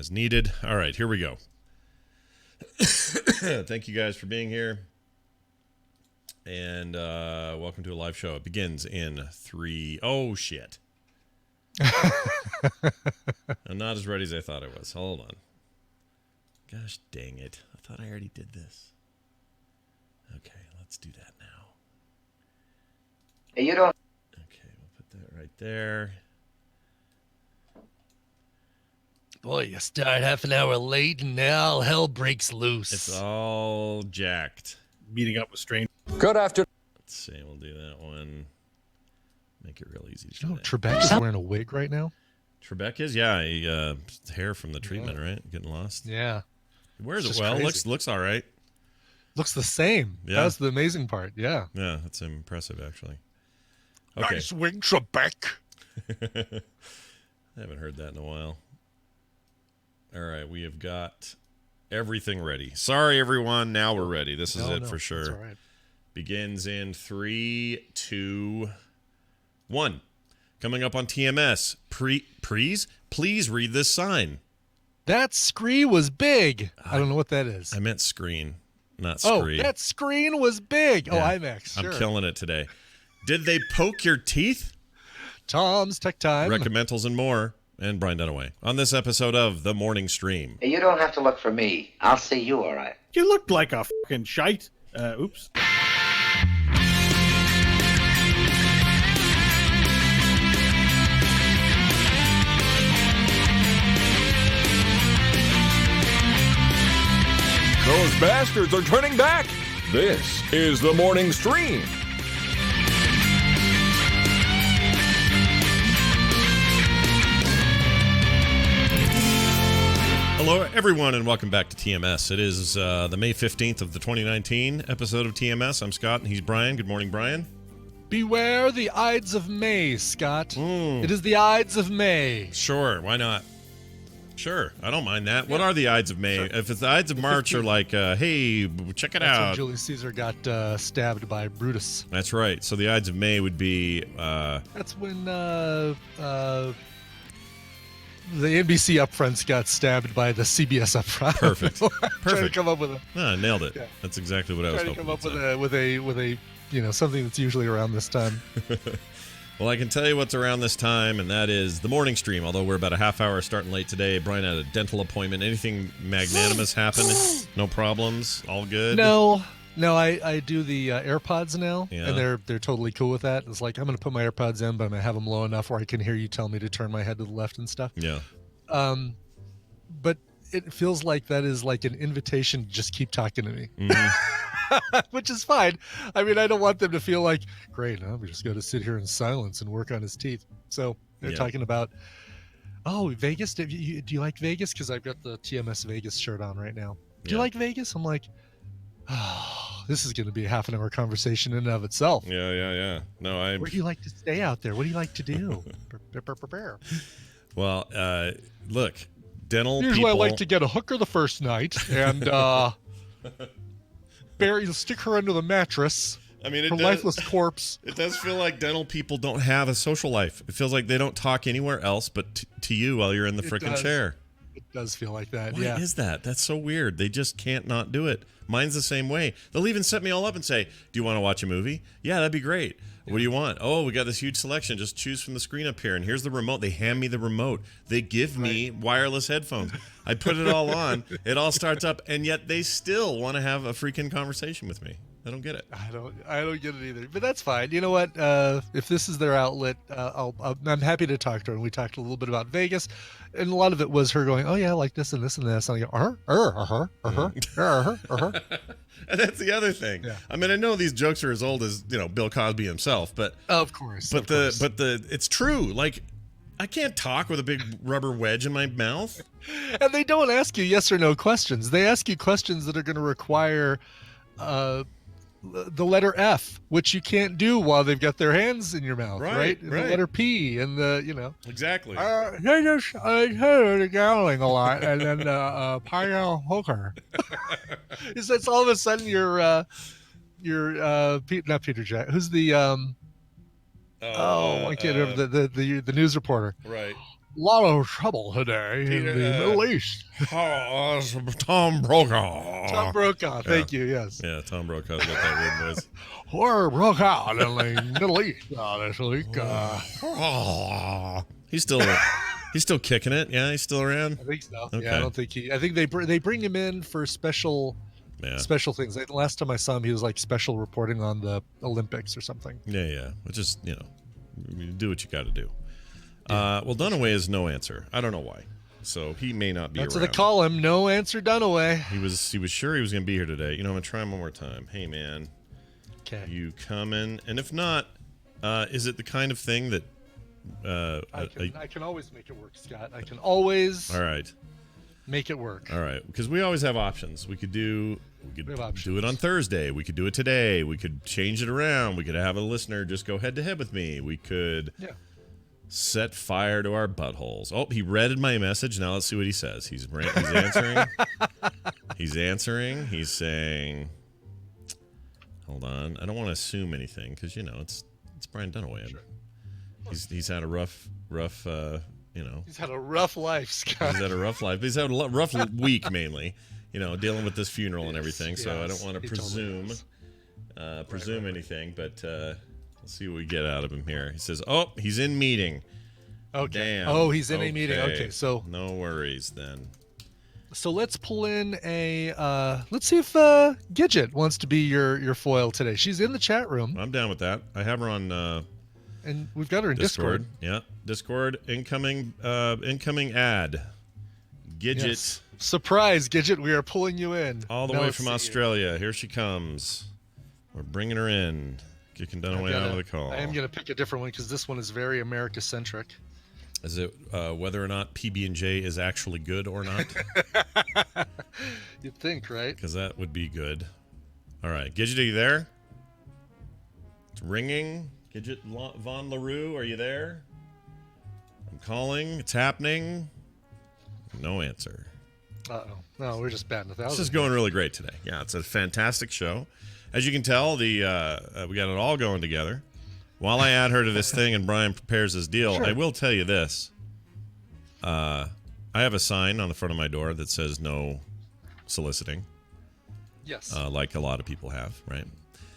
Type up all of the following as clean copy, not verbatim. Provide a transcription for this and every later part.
as needed. All right, here we go. Thank you guys for being here. And welcome to a live show. It begins in 3. Oh, shit. I'm not as ready as I thought I was. Hold on. Gosh dang it. I thought I already did this. Okay, let's do that now. Hey, you don't... Okay, we'll put that right there. Boy, you start half an hour late and now all hell breaks loose. It's all jacked. Meeting up with strangers. Good afternoon. Let's see, we'll do that one. Make it real easy to You know, do that. Trebek is wearing a wig right now. Trebek is? Yeah, he, hair from the treatment, right? Getting lost. Yeah. He wears It's it just well. crazy. Looks all right. Looks the same. Yeah. That's the amazing part. Yeah. Yeah, that's impressive, actually. Okay. Nice wig, Trebek. I haven't heard that in a while. All right, we have got everything ready. Sorry, everyone. Now we're ready. This is it for sure. That's all right. Begins in 3, 2, 1. Coming up on TMS. Please read this sign. That scree was big. I don't know what that is. I meant screen, not Oh, scree. that screen was big. Yeah. Oh, IMAX. Sure. I'm killing it today. Did they poke your teeth? Tom's Tech Time. Recommendals and more. And Brian Dunaway on this episode of The Morning Stream. Hey, you don't have to look for me. I'll see you, all right. You looked like a fucking shite. Oops. Those bastards are turning back. This is the morning stream. Hello, everyone, and welcome back to TMS. It is the May 15th of the 2019 episode of TMS. I'm Scott, and he's Brian. Good morning, Brian. Beware the Ides of May, Scott. It is the Ides of May. Sure, why not? Sure, I don't mind that. What are the Ides of May? Sure. If it's the Ides of March, are like, hey, check it That's out. when Julius Caesar got stabbed by Brutus. That's right. So the Ides of May would be... That's when the NBC upfronts got stabbed by the CBS upfront. Perfect. Trying to come up with a... No, nailed it. Yeah. That's exactly what I was Trying to hoping come up with a something that's usually around this time. Well, I can tell you what's around this time, and that is the morning stream. Although we're about a half hour starting late today. Brian had a dental appointment. Anything magnanimous happen? No problems? All good? No, I do the AirPods now, Yeah. and they're totally cool with that. It's like, I'm going to put my AirPods in, but I'm going to have them low enough where I can hear you tell me to turn my head to the left and stuff. Yeah. But it feels like that is like an invitation to just keep talking to me. Mm-hmm. Which is fine. I mean, I don't want them to feel like, great, now we just got to sit here in silence and work on his teeth. So they're talking about, oh, Vegas. Do you like Vegas? Because I've got the TMS Vegas shirt on right now. Do you like Vegas? I'm like, oh, this is going to be a half an hour conversation in and of itself. Yeah. No, Where do you like to stay out there? What do you like to do? Well, look, dental Usually people... I like to get a hooker the first night and stick her under the mattress. I mean, her lifeless corpse. It does feel like dental people don't have a social life. It feels like they don't talk anywhere else but to you while you're in the frickin' chair. It does feel like that. Why is that? That's so weird. They just can't not do it. Mine's the same way. They'll even set me all up and say, do you want to watch a movie? Yeah, that'd be great. What do you want? Oh, we got this huge selection. Just choose from the screen up here. And here's the remote. They hand me the remote. They give me wireless headphones. I put it all on. It all starts up. And yet they still want to have a freaking conversation with me. I don't get it. I don't get it either. But that's fine. You know what? If this is their outlet, I'm happy to talk to her. And we talked a little bit about Vegas. And a lot of it was her going, oh, yeah, I like this and this and this. And I go, And that's the other thing. Yeah. I mean, I know these jokes are as old as, Bill Cosby himself, but of course. It's true. Like, I can't talk with a big rubber wedge in my mouth. And they don't ask you yes or no questions. They ask you questions that are going to require the letter F, which you can't do while they've got their hands in your mouth, right? The letter P and Exactly. They just they're growling a lot, and then Pio Hooker. It's all of a sudden you're not Peter Jack. Who's the I can't remember the news reporter. Right. lot of trouble today in the Middle East. Tom Brokaw. Tom Brokaw. Thank you. Yes. Yeah, Tom Brokaw's got that weird voice. War broke out in the Middle East this week. He's still kicking it. Yeah, he's still around. I think so. Okay. Yeah, I don't think I think they bring him in for special things. Like, the last time I saw him, he was like special reporting on the Olympics or something. Yeah. Which is, you do what you got to do. Well, Dunaway is no answer. I don't know why. So he may not be That's around. what they call him. No answer, Dunaway. He was sure he was going to be here today. I'm going to try him one more time. Hey, man. Okay. You coming? And if not, is it the kind of thing that... I can always make it work, Scott. I can always all right. make it work. All right. Because we always have options. We could do it on Thursday. We could do it today. We could change it around. We could have a listener just go head-to-head with me. We could... set fire to our buttholes. Oh, he read my message. Now let's see what he says. He's answering. He's answering. He's saying, hold on. I don't want to assume anything because, it's Brian Dunaway. Sure. He's had a rough, He's had a rough life, Scott. He's had a rough life. He's had a rough week mainly, dealing with this funeral and everything. So I don't want to presume anything, but... let's see what we get out of him here. He says, "Oh, he's in meeting." Okay. Damn. Oh, he's in a meeting. Okay, so no worries then. So let's pull in let's see if Gidget wants to be your foil today. She's in the chat room. I'm down with that. I have her on and we've got her in Discord. Yeah. Discord incoming ad. Gidget. Yes. Surprise, Gidget, we are pulling you in. All the way from Australia. Here she comes. We're bringing her in. Kicking Dunaway out of the call. I am going to pick a different one because this one is very America-centric. Is it whether or not PB&J is actually good or not? You'd think, right? Because that would be good. All right. Gidget, are you there? It's ringing. Gidget Von LaRue, are you there? I'm calling. It's happening. No answer. Uh-oh. No, we're just batting 1,000. This is going really great today. Yeah, it's a fantastic show. As you can tell, we got it all going together. While I add her to this thing and Brian prepares his deal, sure. I will tell you this. I have a sign on the front of my door that says no soliciting. Yes. Like a lot of people have, right?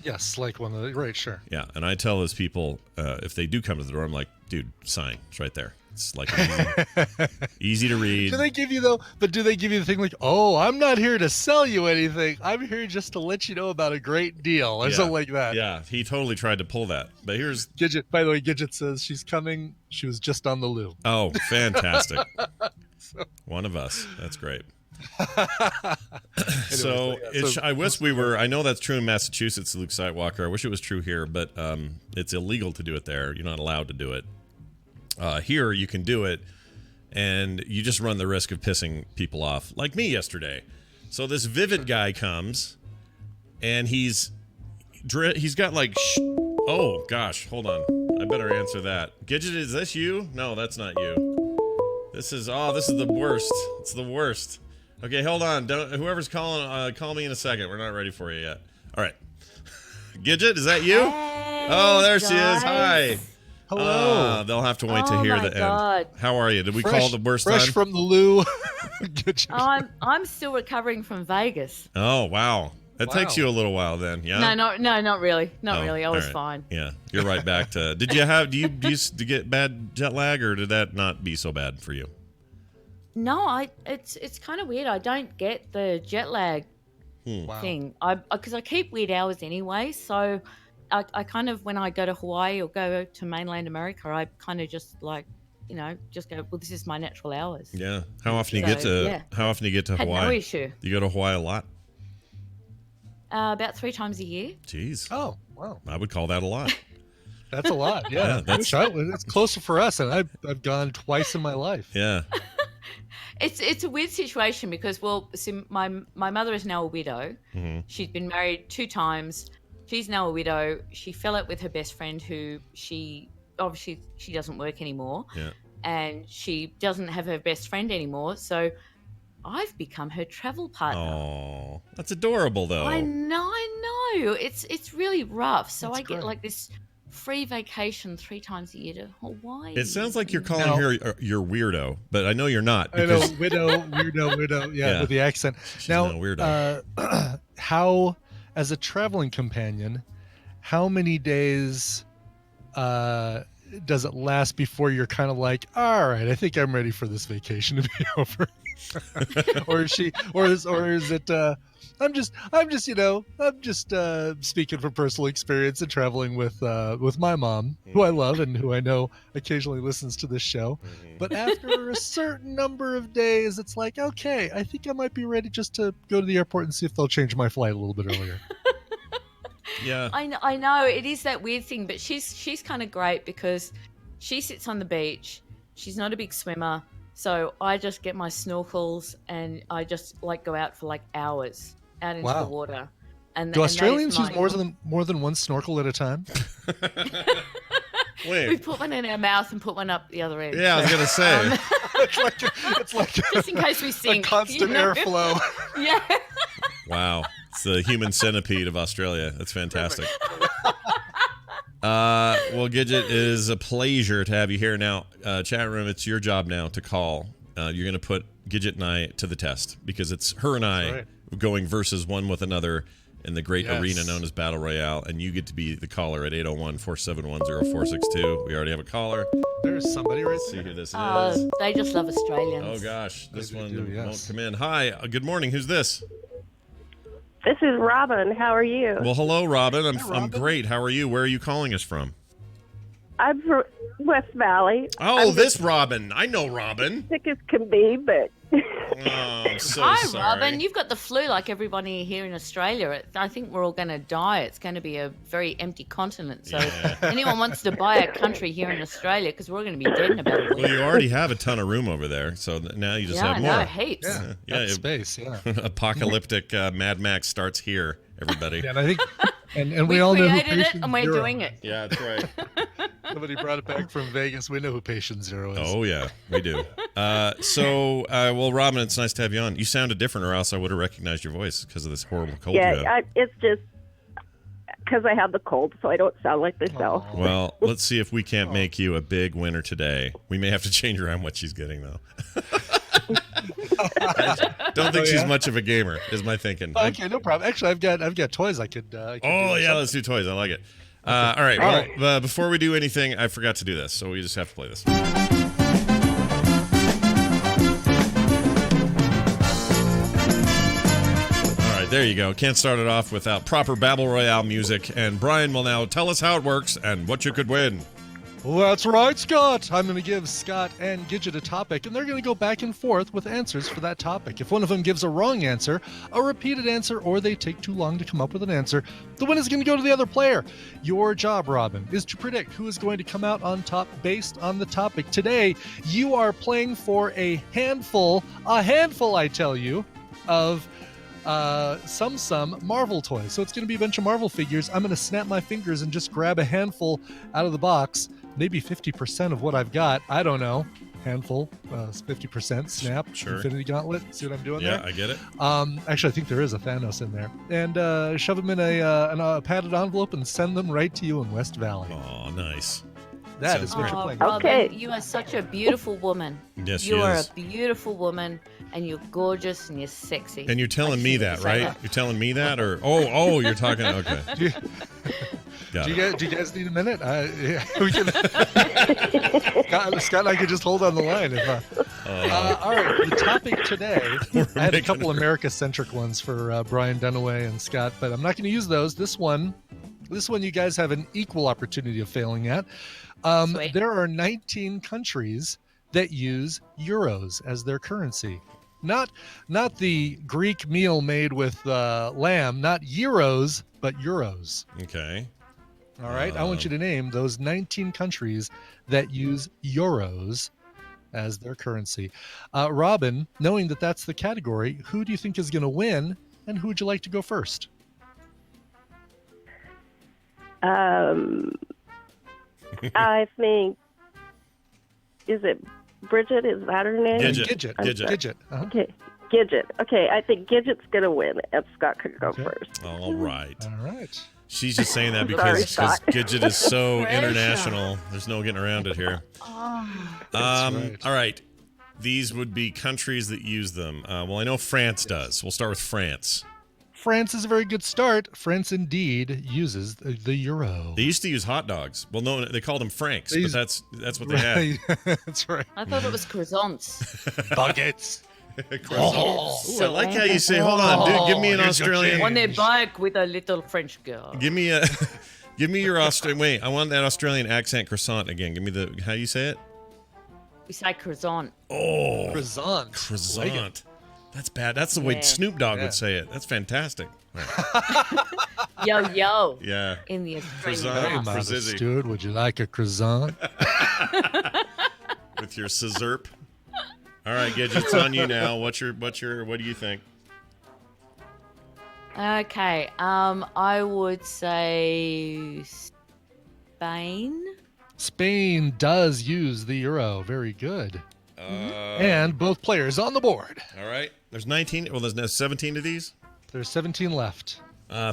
Yes, like one of the... Right, sure. Yeah, and I tell those people, if they do come to the door, I'm like, dude, sign. It's right there. It's like easy to read. Do they give you the thing like, oh, I'm not here to sell you anything. I'm here just to let you know about a great deal or something like that. Yeah, he totally tried to pull that. But here's... Gidget, by the way, Gidget says she's coming. She was just on the loo. Oh, fantastic. One of us. That's great. I wish we were... I know that's true in Massachusetts, Luke Sightwalker. I wish it was true here, but it's illegal to do it there. You're not allowed to do it. Here you can do it, and you just run the risk of pissing people off, like me yesterday. So this Vivid guy comes, and he's got like, oh gosh, hold on, I better answer that. Gidget, is this you? No, that's not you. This is the worst. It's the worst. Okay, hold on. Whoever's calling, call me in a second. We're not ready for you yet. All right, Gidget, is that you? Hey, oh, there she guys. is. Hi. Hello. They'll have to wait to hear the end. How are you? Did we call the worst time? Fresh from the loo. I'm still recovering from Vegas. Oh, wow. That takes you a little while then, yeah? No, not really. Not really. I was fine. Yeah, you're right back to... Do you get bad jet lag, or did that not be so bad for you? No, it's kind of weird. I don't get the jet lag thing. Because I keep weird hours anyway, so... I kind of, when I go to Hawaii or go to mainland America, I kind of just like, just go, well, this is my natural hours. Yeah. How often do you get to Hawaii? No issue. Do you go to Hawaii a lot? About 3 times a year. Jeez. Oh, wow. I would call that a lot. That's a lot. Yeah. It's closer for us, and I've gone twice in my life. Yeah. It's a weird situation because, my mother is now a widow. Mm-hmm. She's been married 2 times. She's now a widow. She fell out with her best friend who she doesn't work anymore. Yeah. And she doesn't have her best friend anymore. So I've become her travel partner. Oh, that's adorable though. I know. It's really rough. So that's I get great. like this free vacation 3 times a year to Hawaii. It sounds like you're calling her your weirdo, but I know you're not. I know, widow. Yeah, with the accent. She's now, no weirdo. How, as a traveling companion, how many days does it last before you're kind of like, all right, I think I'm ready for this vacation to be over? or is it I'm just speaking from personal experience and traveling with my mom, who I love and who I know occasionally listens to this show. But after a certain number of days, it's like, okay, I think I might be ready just to go to the airport and see if they'll change my flight a little bit earlier. Yeah, I know it is that weird thing, but she's kind of great because she sits on the beach. She's not a big swimmer, so I just get my snorkels and I just like go out for like hours out into the water. And do Australians use more than one snorkel at a time? Wait. We put one in our mouth and put one up the other end. Yeah, I was gonna say. It's like just in case we sink. A constant airflow. Yeah. Wow, it's the human centipede of Australia. That's fantastic. Well, Gidget, it is a pleasure to have you here. Now, chat room, it's your job now to call. You're going to put Gidget and I to the test because it's her and I going versus one with another in the great arena known as Battle Royale, and you get to be the caller at 801-471-0462. We already have a caller. There's somebody right Let's see who this is. They just love Australians. Oh, gosh. This one won't come in. Hi. Good morning. Who's this? This is Robin. How are you? Well, hello, Robin. I'm great. How are you? Where are you calling us from? I'm from West Valley. Oh, this Robin. I know Robin. Sick as can be, but... Oh, I'm so Hi, sorry. Robin. You've got the flu like everybody here in Australia. I think we're all going to die. It's going to be a very empty continent. So anyone wants to buy a country here in Australia, because we're all going to be dead in about a week. Well, you already have a ton of room over there, so now you just have more. Yeah, heaps. Yeah, space, Apocalyptic Mad Max starts here, everybody. Yeah, and I think, and we all know who created it, Patient and we're Zero doing it. Yeah, that's right. Somebody brought it back from Vegas. We know who Patient Zero is. Oh, yeah, we do. Well, Robin, it's nice to have you on. You sounded different, or else I would have recognized your voice because of this horrible cold you have. It's just because I have the cold, so I don't sound like myself. Well, let's see if we can't make you a big winner today. We may have to change around what she's getting, though. I don't think she's much of a gamer, is my thinking. Okay, no problem. Actually, I've got toys I could. Let's do toys. I like it. Okay. All right. Before we do anything, I forgot to do this, so we just have to play this. All right, there you go. Can't start it off without proper Battle Royale music. And Brian will now tell us how it works and what you could win. That's right, Scott. I'm going to give Scott and Gidget a topic, and they're going to go back and forth with answers for that topic. If one of them gives a wrong answer, a repeated answer, or they take too long to come up with an answer, the win is going to go to the other player. Your job, Robin, is to predict who is going to come out on top based on the topic. Today, you are playing for a handful, I tell you, of some Marvel toys. So it's going to be a bunch of Marvel figures. I'm going to snap my fingers and just grab a handful out of the box. Maybe 50% of what I've got. I don't know. Handful, 50%, snap, Sure. Infinity Gauntlet. See what I'm doing there? Yeah, I get it. Actually, I think there is a Thanos in there. And shove them in a padded envelope and send them right to you in West Valley. Oh, nice. That Sounds is what great. you're playing. Robin, Okay. you are such a beautiful woman. Yes, she You are is. a beautiful woman, and you're gorgeous, and you're sexy. And you're telling me that, right? You're telling me that, or you're talking. Okay. Do you guys need a minute? We can. Scott and I could just hold on the line. All right. The topic today, I had a couple America-centric ones for Brian Dunaway and Scott, but I'm not going to use those. This one, you guys have an equal opportunity of failing at. There are 19 countries that use euros as their currency. Not the Greek meal made with lamb, not euros, but euros. Okay. All right. I want you to name those 19 countries that use euros as their currency. Robin, knowing that that's the category, who do you think is going to win, and who would you like to go first? I think, is it Bridget? Is that her name? Gidget. Gidget. Uh-huh. Okay. Gidget. Okay, I think Gidget's going to win, and Scott could go first. All right. All right. She's just saying that Sorry, because Scott. Gidget is so Pressure. international. There's no getting around it here. right. All right. These would be countries that use them. Well, I know France does. We'll start with France. France is a very good start. France indeed uses the euro. They used to use hot dogs. Well, no, they called them Franks, They but use- that's what they had. Right. That's right. I thought it was croissants. Baguettes. Ooh, I like how you say, hold on, dude, give me an Here's your Australian. On their bike with a little French girl. Give me a, give me your Australian. Wait, I want that Australian accent croissant again. Give me the, how do you say it? We say croissant. Oh, Croissant. croissant. Like it. That's bad. That's the way Yeah. Snoop Dogg Yeah. would say it. That's fantastic. Yo, yo. Yeah. In the Australian Croissant. Hey, house. For Mother Zizzy. Stewart, would you like a croissant? With your scissorp. All right, Gidget, it's on you now. What do you think? Okay. I would say Spain. Spain does use the euro. Very good. And both players on the board. All right. There's 19. Well, there's 17 of these. There's 17 left.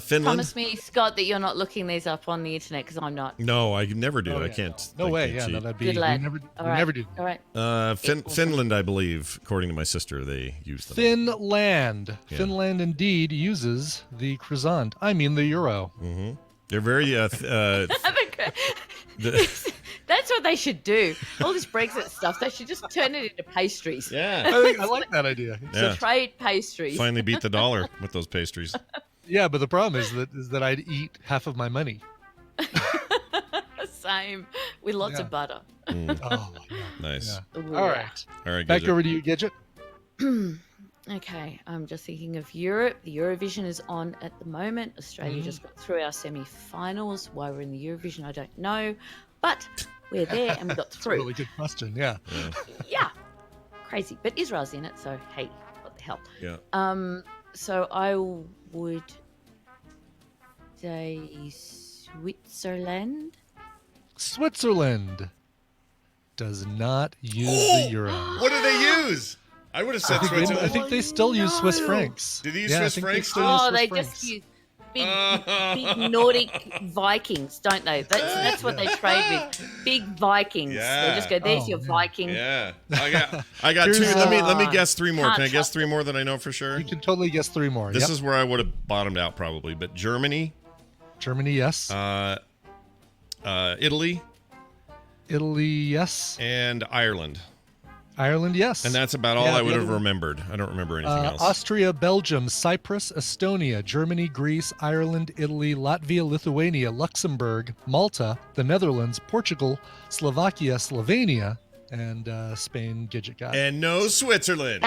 Finland. Promise me, Scott, that you're not looking these up on the internet because I'm not. No, I never do. Oh, I yeah, can't. No I way. can't Yeah, no, cheat. that'd be. Good lad. We never, All we right. never do. All right. Finland, I believe, according to my sister, they use them. Finland. Yeah. Finland indeed uses the croissant. I mean the euro. Mm-hmm. They're very. That's what they should do. All this Brexit stuff, they should just turn it into pastries. Yeah. I like that idea. Yeah. Trade pastries. Finally beat the dollar with those pastries. Yeah, but the problem is that I'd eat half of my money. Same, with lots Yeah. of butter. Mm, Oh, yeah. nice. Yeah. Ooh, All yeah. right. All right. Back Gidget. over to you, Gidget. Okay, I'm just thinking of Europe. The Eurovision is on at the moment. Australia just got through our semi-finals. Why we're in the Eurovision, I don't know, but we're there and we got It's a through. really good question. Yeah. Yeah, crazy. But Israel's in it, so hey, what the hell? Yeah. So I would say Switzerland. Switzerland does not use the euro. What do they use? I would have said I Switzerland. think they still use Swiss no. francs. Do they use Yeah, I Swiss think francs still still? use Oh, Swiss they francs. just use big Nordic Vikings, don't they? That's what they trade with. Big Vikings. Yeah. They just go, there's Oh, your man. Viking. Yeah. I got two. Here's, Let me guess three more. Can't Can I guess trust three more that I know for sure? You can totally guess three more. This Yep. is where I would have bottomed out probably, but Germany, Germany, yes. Italy, Italy, yes. and Ireland. Ireland, yes. And that's about all Yeah, I the would other have one- remembered. I don't remember anything else. Austria, Belgium, Cyprus, Estonia, Germany, Greece, Ireland, Italy, Latvia, Lithuania, Luxembourg, Malta, the Netherlands, Portugal, Slovakia, Slovenia, and Spain. Gidget got. And no Switzerland.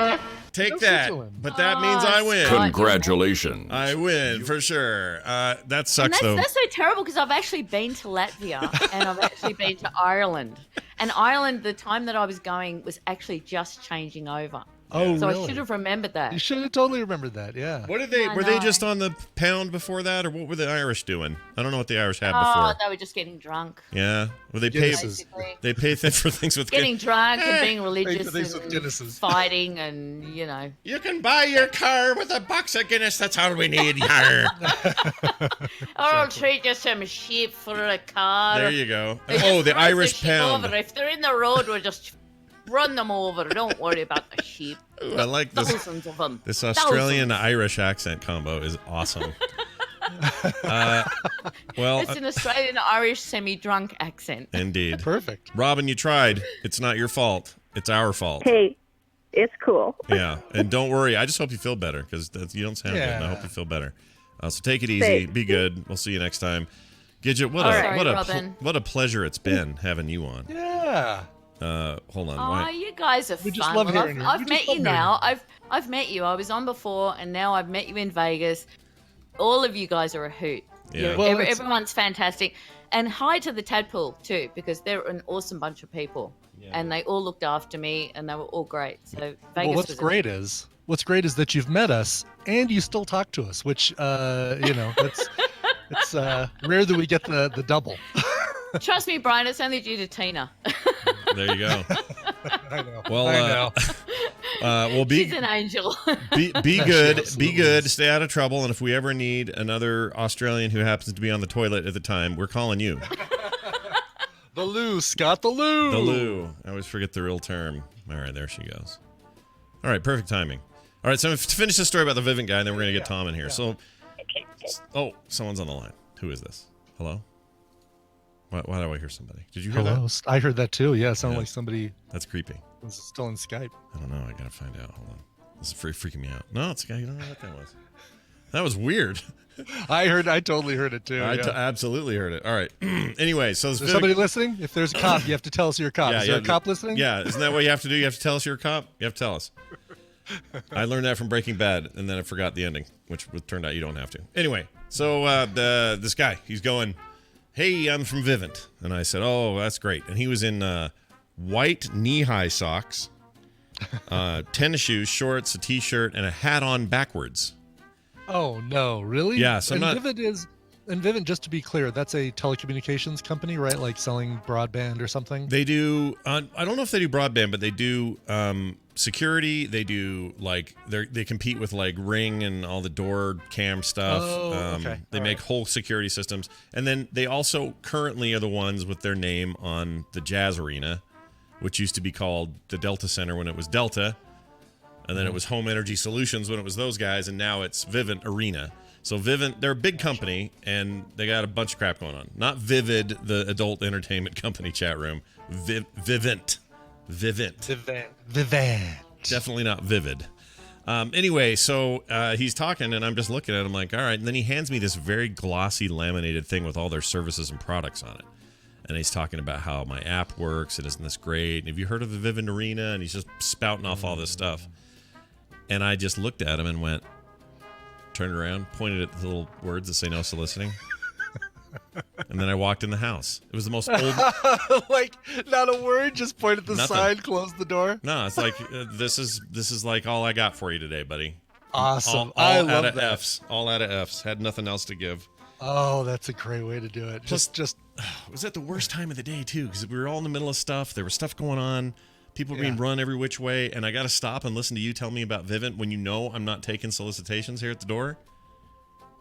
Take No that. Switzerland. But that means I win. Scott. Congratulations. I win for sure. That And sucks though. that's so terrible because I've actually been to Latvia and I've actually been to Ireland. And Ireland, the time that I was going was actually just changing over. Oh, So really? I should have remembered that. You should have totally remembered that. Yeah. What did they? I Were they know. just on the pound before that, or what were the Irish doing? I don't know what the Irish had Oh, before. they were just getting drunk. Yeah. Well, they pay. Guinnesses. Basically. They pay for things with. Getting drunk and being Hey, religious things with and Guinnesses. fighting and, you know. You can buy your car with a box of Guinness. That's all we need. Yar. I'll treat you some sheep for a car. There you go. They just Oh, the throw Irish sheep pound. Over. If they're in the road, we'll just run them over. Don't worry about the sheep. Ooh, I like this. Thousands of them. This Australian Thousands. Irish accent combo is awesome. Well, It's an Australian Irish semi-drunk accent. indeed. Perfect. Robin, you tried. It's not your fault. It's our fault. Hey, it's cool. Yeah, and don't worry. I just hope you feel better because you don't sound good. And I hope you feel better. So take it easy. Thanks. Be good. We'll see you next time. Gidget, what All a right, what a Robin. what a pleasure it's been having you on. Yeah. Hold on. Oh, why- you guys are We just fun. love Well, hearing you. We I've just met love you hearing now. I've met you. I was on before, and now I've met you in Vegas. All of you guys are a hoot. Yeah. Well, it's- Everyone's fantastic. And hi to the Tadpole too, because they're an awesome bunch of people, and they all looked after me, and they were all great. So Vegas Well, what's was great is that you've met us and you still talk to us, which it's rare that we get the double. Trust me, Brian. It's only due to Tina. There you go. I know. Well, I know. Well, She's an angel. be good, be good, stay out of trouble, and if we ever need another Australian who happens to be on the toilet at the time, we're calling you. The loo, Scott, the loo. The loo. I always forget the real term. All right, there she goes. All right, perfect timing. All right, so to finish the story about the Vivint guy, and then we're going to get Tom in here. So, someone's on the line. Who is this? Hello? Why do I hear somebody? Did you hear that? I heard that too. Yeah, it sounded like somebody That's creepy. was still in Skype. I don't know. I got to find out. Hold on. This is freaking me out. No, it's a guy. You don't know what that was. That was weird. I totally heard it too. I absolutely heard it. All right. Anyway, so is there somebody listening? If there's a cop, you have to tell us you're a cop. Is there a cop listening? Yeah. Isn't that what you have to do? You have to tell us you're a cop? You have to tell us. I learned that from Breaking Bad, and then I forgot the ending, which turned out you don't have to. Anyway, so this guy, he's going, hey, I'm from Vivint. And I said, oh, that's great. And he was in white knee-high socks, tennis shoes, shorts, a T-shirt, and a hat on backwards. Oh, no, really? Yeah, so Vivint, just to be clear, that's a telecommunications company, right? Like selling broadband or something? They do, I don't know if they do broadband, but they do security. They do, like, they compete with, like, Ring and all the door cam stuff. Oh, okay. They make whole security systems. And then they also currently are the ones with their name on the Jazz Arena, which used to be called the Delta Center when it was Delta. And then it was Home Energy Solutions when it was those guys, and now it's Vivint Arena. So Vivint, they're a big company, and they got a bunch of crap going on. Not Vivid, the adult entertainment company chat room. Vivint. Definitely not Vivid. Anyway, so he's talking, and I'm just looking at him like, all right. And then he hands me this very glossy laminated thing with all their services and products on it. And he's talking about how my app works, and isn't this great? And have you heard of the Vivint Arena? And he's just spouting off all this stuff. And I just looked at him and went, turned around, pointed at the little words that say no soliciting. And then I walked in the house. It was the most old... Like, not a word, just point at the Nothing. sign, close the door? No, it's like, this is like all I got for you today, buddy. Awesome. All I out love of that. Fs. All out of Fs. Had nothing else to give. Oh, that's a great way to do it. Just It was at the worst time of the day, too, because we were all in the middle of stuff. There was stuff going on. People being run every which way, and I got to stop and listen to you tell me about Vivint when you know I'm not taking solicitations here at the door.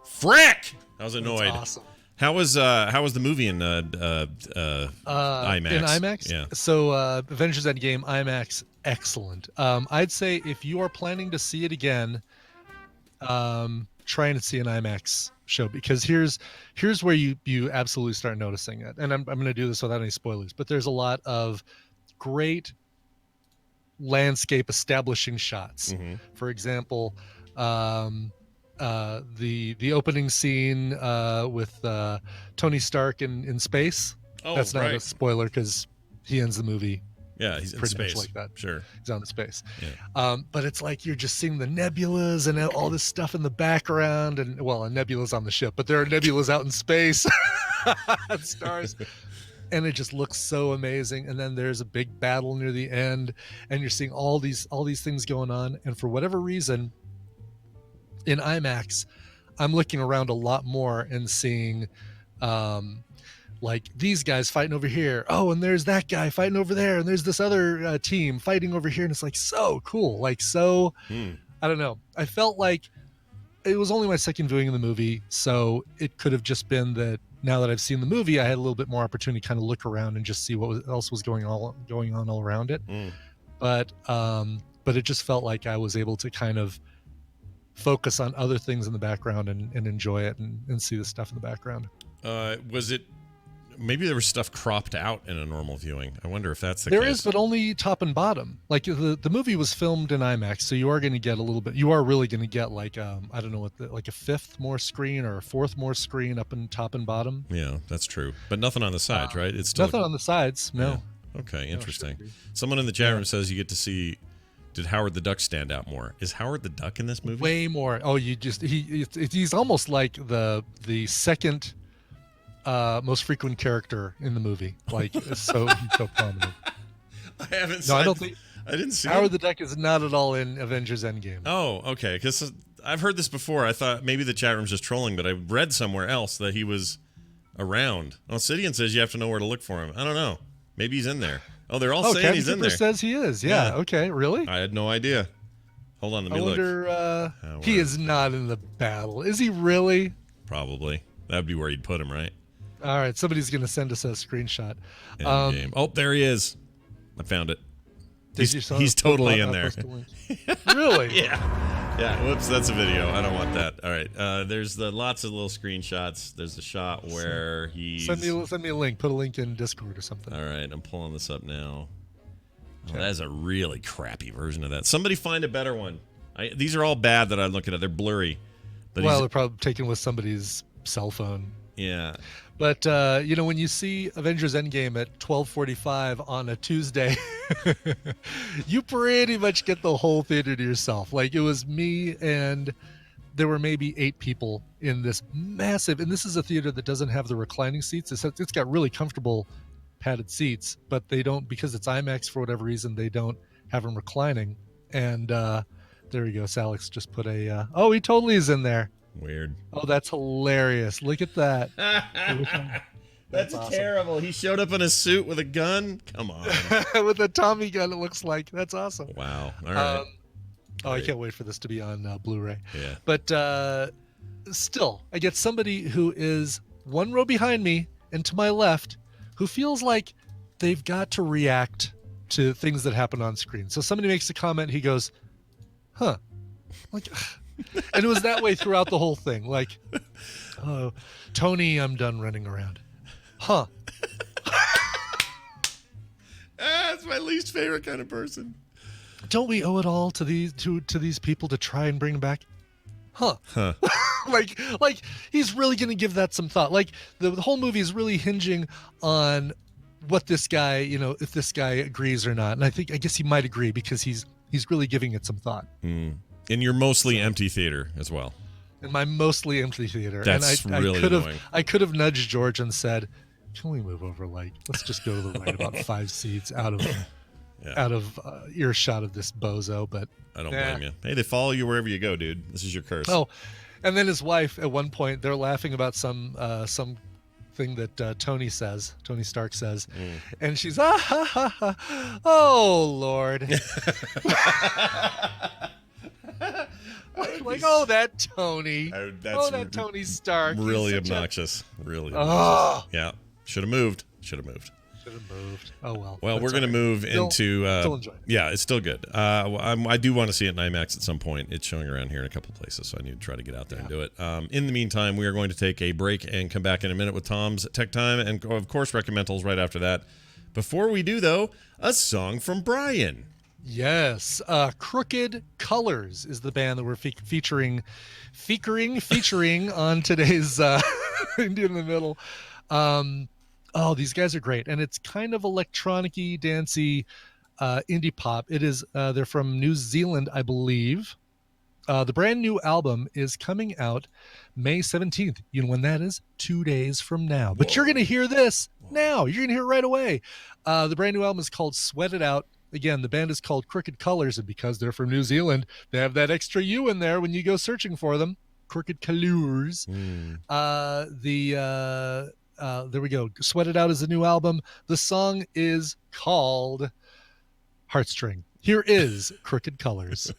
Frick! I was annoyed. That's awesome. How was the movie in IMAX? In IMAX? Yeah. So Avengers Endgame, IMAX, excellent. I'd say if you are planning to see it again, trying to see an IMAX show, because here's where you absolutely start noticing it. And I'm going to do this without any spoilers, but there's a lot of great landscape establishing shots. Mm-hmm. For example, the opening scene with Tony Stark in space. Oh, that's not right. a spoiler because he ends the movie. Yeah, he's in pretty space. much like that. Sure. He's on the space. Yeah. But it's like you're just seeing the nebulas and all this stuff in the background, and a nebula's on the ship, but there are nebulas out in space, stars, and it just looks so amazing. And then there's a big battle near the end, and you're seeing all these things going on. And for whatever reason, in IMAX, I'm looking around a lot more and seeing like these guys fighting over here. Oh, and there's that guy fighting over there. And there's this other team fighting over here. And it's like so cool. Like so, I don't know. I felt like it was only my second viewing of the movie. So it could have just been that now that I've seen the movie, I had a little bit more opportunity to kind of look around and just see what else was going on all around it. But it just felt like I was able to kind of focus on other things in the background and enjoy it and see the stuff in the background. Was it... Maybe there was stuff cropped out in a normal viewing. I wonder if that's the case. There is, but only top and bottom. Like the movie was filmed in IMAX, so you are going to get a little bit. You are really going to get like I don't know what like a fifth more screen or a fourth more screen up in top and bottom. Yeah, that's true. But nothing on the sides, right? It's still nothing on the sides. No. Yeah. Okay, interesting. Someone in the chat room says you get to see. Did Howard the Duck stand out more? Is Howard the Duck in this movie? Way more. Oh, he's almost like the second. Most frequent character in the movie, like so prominent. I haven't. No, I don't think. I didn't see. Howard the Duck is not at all in Avengers Endgame. Oh, okay. Because I've heard this before. I thought maybe the chat room's just trolling, but I read somewhere else that he was around. Well, Sidian says you have to know where to look for him. I don't know. Maybe he's in there. Oh, they're all Oh, saying Captain he's in Cooper there. says he is. Yeah. Yeah. Okay. Really? I had no idea. Hold on, let me I look. wonder. He is not in the battle. Is he really? Probably. That'd be where you'd put him, right? All right. Somebody's going to send us a screenshot. End game. Oh, there he is. I found it. He's Totally totally in there. Really? Yeah. Whoops, that's a video. I don't want that. All right. There's lots of little screenshots. There's the shot where he's. Send me a link. Put a link in Discord or something. All right, I'm pulling this up now. Oh, that is a really crappy version of that. Somebody find a better one. These are all bad that I'm looking at. They're blurry. But Well, they're probably taken with somebody's cell phone. yeah. But when you see Avengers Endgame at 12:45 on a Tuesday, you pretty much get the whole theater to yourself. Like, it was me and there were maybe 8 people in this massive, and this is a theater that doesn't have the reclining seats. It's got really comfortable padded seats, but they don't, because it's IMAX for whatever reason, they don't have them reclining. And there you go. Salix just put a, he totally is in there. Weird. Oh, that's hilarious. Look at that. That's awesome. terrible. He showed up in a suit with a gun? Come on. With a Tommy gun, it looks like. That's awesome. Wow. All right. I can't wait for this to be on Blu-ray. Yeah. But still, I get somebody who is one row behind me and to my left who feels like they've got to react to things that happen on screen. So somebody makes a comment, he goes, huh. Like, and it was that way throughout the whole thing. Like, oh, Tony, I'm done running around. Huh. That's my least favorite kind of person. Don't we owe it all to these people to try and bring them back? Huh. like he's really going to give that some thought. Like the whole movie is really hinging on what this guy, if this guy agrees or not. And I guess he might agree because he's really giving it some thought. In your mostly empty theater as well. In my mostly empty theater. That's and really annoying. I could have nudged George and said, can we move over? Let's just go to the right about 5 seats out of earshot of this bozo. But I don't blame you. Hey, they follow you wherever you go, dude. This is your curse. Oh, and then his wife, at one point, they're laughing about some thing that Tony Stark says, and she's oh Lord. Like, oh, that Tony. That Tony Stark. Really obnoxious. Really obnoxious. Yeah. Should have moved. Oh, well. Well, we're going to move into... Still enjoy it. Yeah, it's still good. I do want to see it in IMAX at some point. It's showing around here in a couple places, so I need to try to get out there and do it. In the meantime, we are going to take a break and come back in a minute with Tom's Tech Time and, of course, recommendals right after that. Before we do, though, a song from Brian. Yes, Crooked Colors is the band that we're featuring on today's India in the Middle. These guys are great, and it's kind of electronic-y, dancey, indie pop. It is. They're from New Zealand, I believe. The brand new album is coming out May 17th. You know when that is? 2 days from now. But you're going to hear this now. You're going to hear it right away. The brand new album is called Sweat It Out. Again, the band is called Crooked Colors, and because they're from New Zealand, they have that extra U in there when you go searching for them. Crooked Colors. There we go. Sweat It Out is the new album. The song is called Heartstring. Here is Crooked Colors.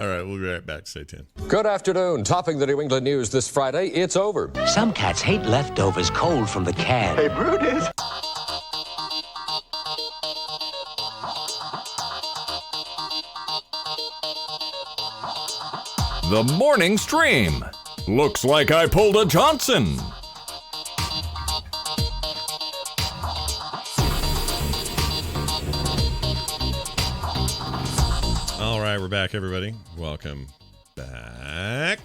All right, we'll be right back. Stay tuned. Good afternoon. Topping the New England news this Friday, it's over. Some cats hate leftovers cold from the can. Hey, Brutus. The morning stream. Looks like I pulled a Johnson. All right, we're back, everybody. Welcome back.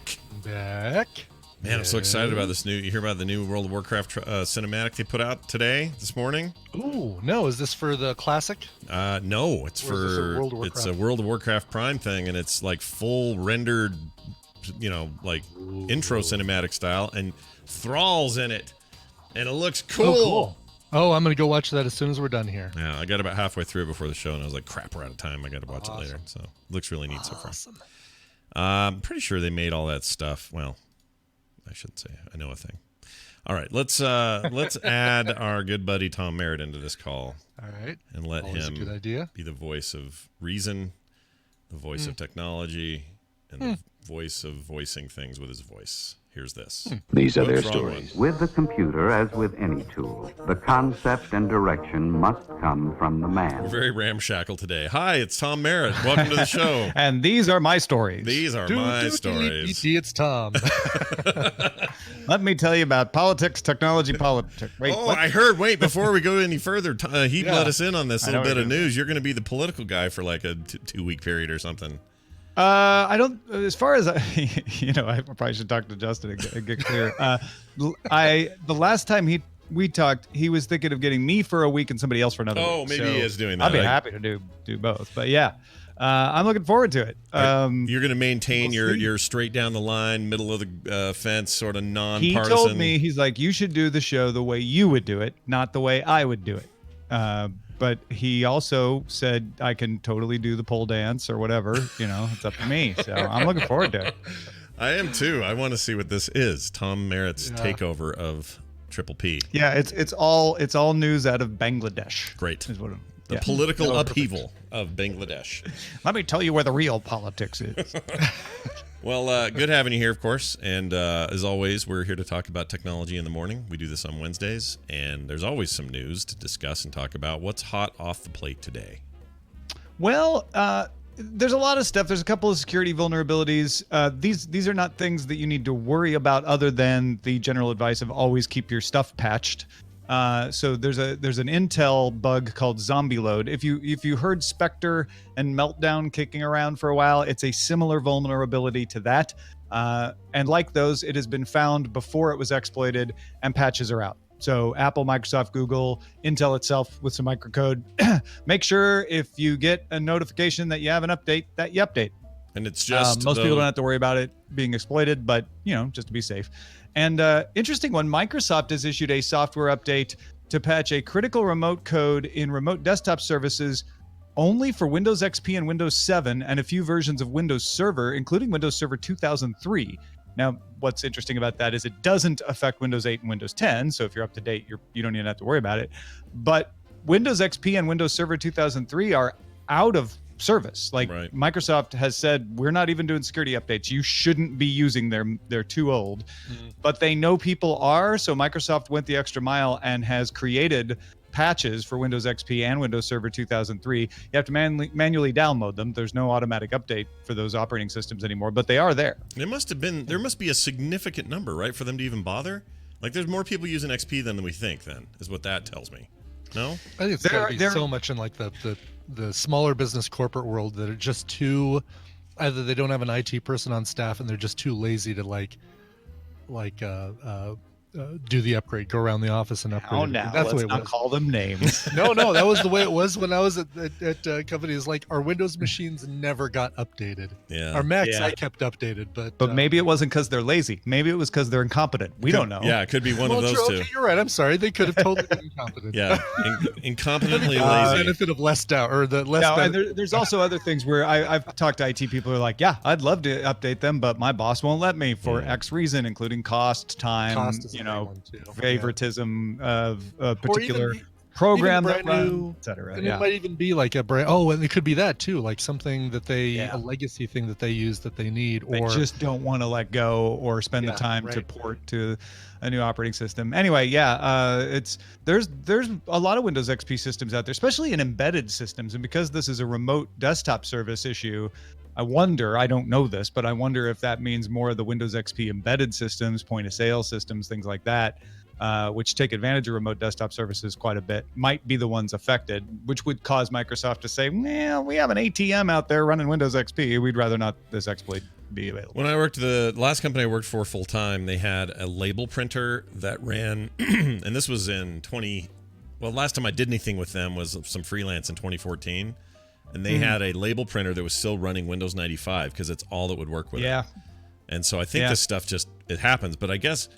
Man, I'm so excited about this new. You hear about the new World of Warcraft cinematic they put out this morning? Ooh, no, is this for the classic? No, it's for it's a World of Warcraft Prime thing, and it's like full rendered, intro cinematic style, and Thrall's in it, and it looks cool. Oh, cool. Oh, I'm gonna go watch that as soon as we're done here. Yeah, I got about halfway through it before the show, and I was like, "Crap, we're out of time. I got to watch it later." So, it looks really neat so far. I'm pretty sure they made all that stuff. Well, I shouldn't say. I know a thing. All right, let's add our good buddy Tom Merritt into this call. All right. And let Always him a good idea. be the voice of reason, the voice of technology, and the voice of voicing things with his voice. Here's this. These are What's their wrong stories. one? With the computer, as with any tool, the concept and direction must come from the We're man. very ramshackle today. Hi, it's Tom Merritt. Welcome to the show. And these are my stories. These are my stories. It's Tom. Let me tell you about politics, technology, politics. Wait, Oh, what? I heard. Wait, before we go any further, he let us in on this I know little bit we of do. news. You're going to be the political guy for like a 2-week period or something. I don't. As far as I probably should talk to Justin and get clear. The last time we talked, he was thinking of getting me for a week and somebody else for another. Oh, week. maybe So he is doing that. I'd be happy to do both. But yeah, I'm looking forward to it. You're going to maintain we'll see. your straight down the line, middle of the fence, sort of He nonpartisan. told me, he's like, you should do the show the way you would do it, not the way I would do it. But he also said I can totally do the pole dance or whatever. It's up to me. So I'm looking forward to it. I am too. I want to see what this is. Tom Merritt's takeover of Triple P. Yeah, it's all news out of Bangladesh. Great. Is what The political upheaval of Bangladesh. Let me tell you where the real politics is. Well, good having you here, of course. And as always, we're here to talk about technology in the morning. We do this on Wednesdays, and there's always some news to discuss and talk about. What's hot off the plate today? Well, there's a lot of stuff. There's a couple of security vulnerabilities. These are not things that you need to worry about other than the general advice of always keep your stuff patched. So there's an Intel bug called zombie load. If you heard Spectre and Meltdown kicking around for a while, it's a similar vulnerability to that. And like those, it has been found before it was exploited, and patches are out. So Apple, Microsoft, Google, Intel itself with some microcode. Make sure if you get a notification that you have an update, that you update. And it's just most people don't have to worry about it being exploited, but just to be safe. And interesting one, Microsoft has issued a software update to patch a critical remote code in remote desktop services only for Windows XP and Windows 7 and a few versions of Windows Server, including Windows Server 2003. Now, what's interesting about that is it doesn't affect Windows 8 and Windows 10, so if you're up to date, you don't even have to worry about it. But Windows XP and Windows Server 2003 are out of service. Like Microsoft has said, we're not even doing security updates. You shouldn't be using them. They're too old. But they know people are, so Microsoft went the extra mile and has created patches for Windows XP and Windows Server 2003. You have to manually download them. There's no automatic update for those operating systems anymore, but they are there. There must be a significant number, right, for them to even bother? Like, there's more people using XP than we think, then, is what that tells me. No? I think it's got to be so much in like the smaller business corporate world that are just too, either they don't have an IT person on staff and they're just too lazy to do the upgrade, go around the office and upgrade. Oh, now that's the way let's it not was. call them names. No, that was the way it was when I was at companies. Like our Windows machines never got updated. Yeah. Our Macs I kept updated, but maybe it wasn't because they're lazy. Maybe it was because they're incompetent. We don't know. Yeah, it could be one of those two. Okay, you're right. I'm sorry. They could have totally been incompetent. Yeah, incompetently The lazy. benefit of less doubt, or the less. No, and there's also other things where I've talked to IT people who are like, yeah, I'd love to update them, but my boss won't let me for X reason, including cost, time, Cost is a big one, too. favoritism of a Or particular even program brand that runs, new, et cetera. and it might even be like a brand. Oh, and it could be that too, like something that a legacy thing that they use that they need, They or just don't want to let go or spend the time to port to a new operating system. Anyway, there's a lot of Windows XP systems out there, especially in embedded systems. And because this is a remote desktop service issue, I don't know this, but I wonder if that means more of the Windows XP embedded systems, point of sale systems, things like that, which take advantage of remote desktop services quite a bit, might be the ones affected, which would cause Microsoft to say, well, we have an ATM out there running Windows XP. We'd rather not this exploit be available. When I worked the last company I worked for full time, they had a label printer that ran, and this was in last time I did anything with them was some freelance in 2014. And they had a label printer that was still running Windows 95 because it's all that would work with it. And so I think this stuff it happens. But I guess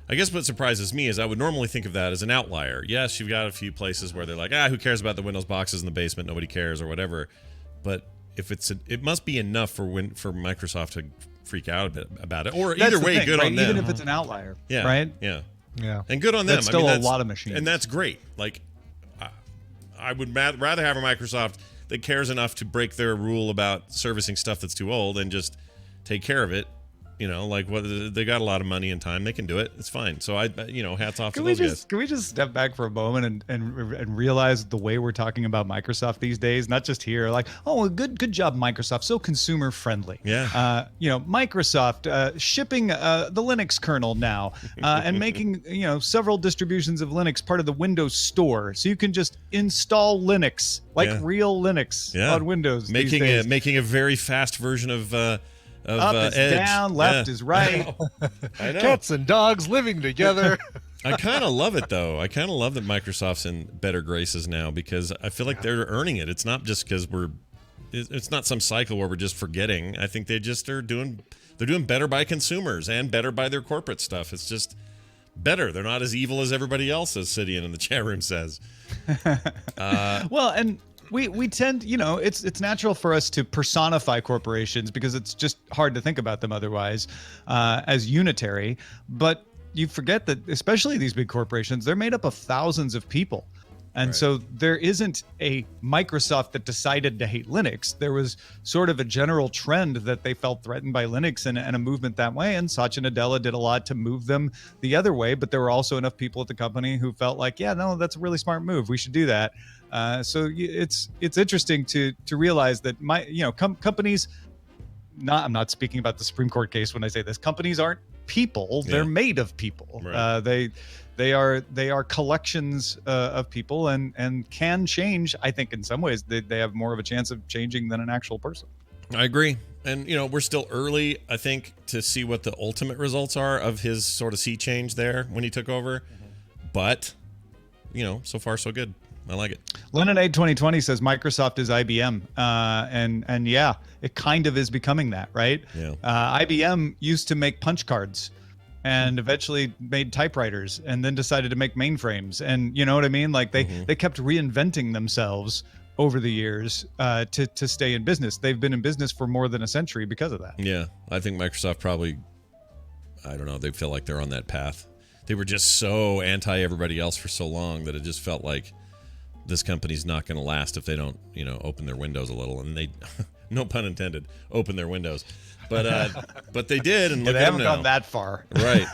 what surprises me is I would normally think of that as an outlier. Yes, you've got a few places where they're like, who cares about the Windows boxes in the basement? Nobody cares or whatever. But if it must be enough for Microsoft to freak out a bit about it. Or either way, good on them. Even if it's an outlier. Yeah. Right? Yeah. Yeah. And good on them. That's still a lot of machines. And that's great. Like, I would rather have a Microsoft that cares enough to break their rule about servicing stuff that's too old and just take care of it. Like they got a lot of money and time, they can do it. It's fine. So hats off to those guys. Can we just step back for a moment and realize the way we're talking about Microsoft these days, not just here, like, oh, well, good job, Microsoft, so consumer friendly. Yeah. Microsoft shipping the Linux kernel now and making several distributions of Linux part of the Windows Store, so you can just install Linux like real Linux on Windows. Making a very fast version of. Up is Edge. down, left is right. I know. Cats and dogs living together. I kind of love it, though. I kind of love that Microsoft's in better graces now, because I feel like they're earning it. It's not just because it's not some cycle where we're just forgetting. I think they just are doing better by consumers and better by their corporate stuff. It's just better. They're not as evil as everybody else, as Sidian in the chat room says. Well, and we tend, it's natural for us to personify corporations because it's just hard to think about them otherwise as unitary. But you forget that, especially these big corporations, they're made up of thousands of people. And so there isn't a Microsoft that decided to hate Linux. There was sort of a general trend that they felt threatened by Linux and a movement that way. And Satya Nadella did a lot to move them the other way. But there were also enough people at the company who felt like, yeah, no, that's a really smart move. We should do that. So it's interesting to realize that companies. I'm not speaking about the Supreme Court case when I say this. Companies aren't people; they're made of people. Right. They are collections of people and can change. I think in some ways they have more of a chance of changing than an actual person. I agree. And, we're still early, I think, to see what the ultimate results are of his sort of sea change there when he took over. But, so far so good. I like it. Lemonade 2020 says Microsoft is IBM. And yeah, it kind of is becoming that, right? Yeah. IBM used to make punch cards and eventually made typewriters and then decided to make mainframes. And you know what I mean? Like they kept reinventing themselves over the years to stay in business. They've been in business for more than a century because of that. Yeah. I think Microsoft probably, I don't know, they feel like they're on that path. They were just so anti everybody else for so long that it just felt like this company's not going to last if they don't, open their windows a little. And they, no pun intended, open their windows. But they did, and look they at haven't them now. gone that far, right?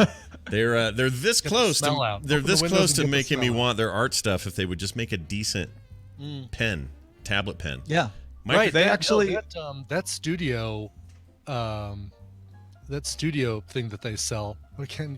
They're this close. They're this close to making me out. Want their art stuff if they would just make a decent tablet pen. Yeah, Right. They actually that studio, thing that they sell,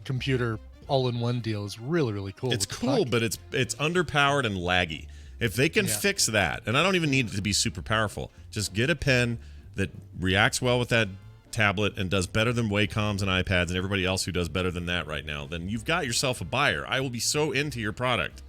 computer all-in-one deal is really, really cool. It's cool, but it's underpowered and laggy. If they can fix that, and I don't even need it to be super powerful, just get a pen that reacts well with that tablet and does better than Wacom's and iPads and everybody else who does better than that right now, then you've got yourself a buyer. I will be so into your product.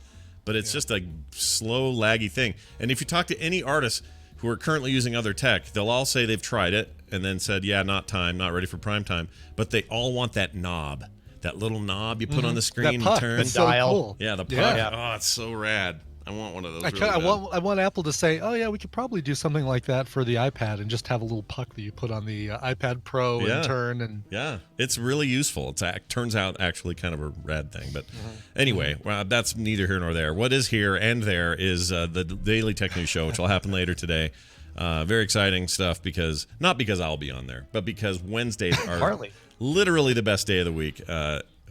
But it's just a slow, laggy thing. And if you talk to any artists who are currently using other tech, they'll all say they've tried it and then said, yeah, not ready for prime time. But they all want that knob. That little knob you put on the screen and turn. The dial. Cool. Yeah, the puck. Yeah. Oh, it's so rad. I want one of those. I want Apple to say, oh yeah, we could probably do something like that for the iPad and just have a little puck that you put on the iPad Pro and turn. And yeah, it's really useful. It turns out actually kind of a rad thing. But anyway, well, that's neither here nor there. What is here and there is the Daily Tech News Show, which will happen later today. Very exciting stuff not because I'll be on there, but because Wednesdays are literally the best day of the week.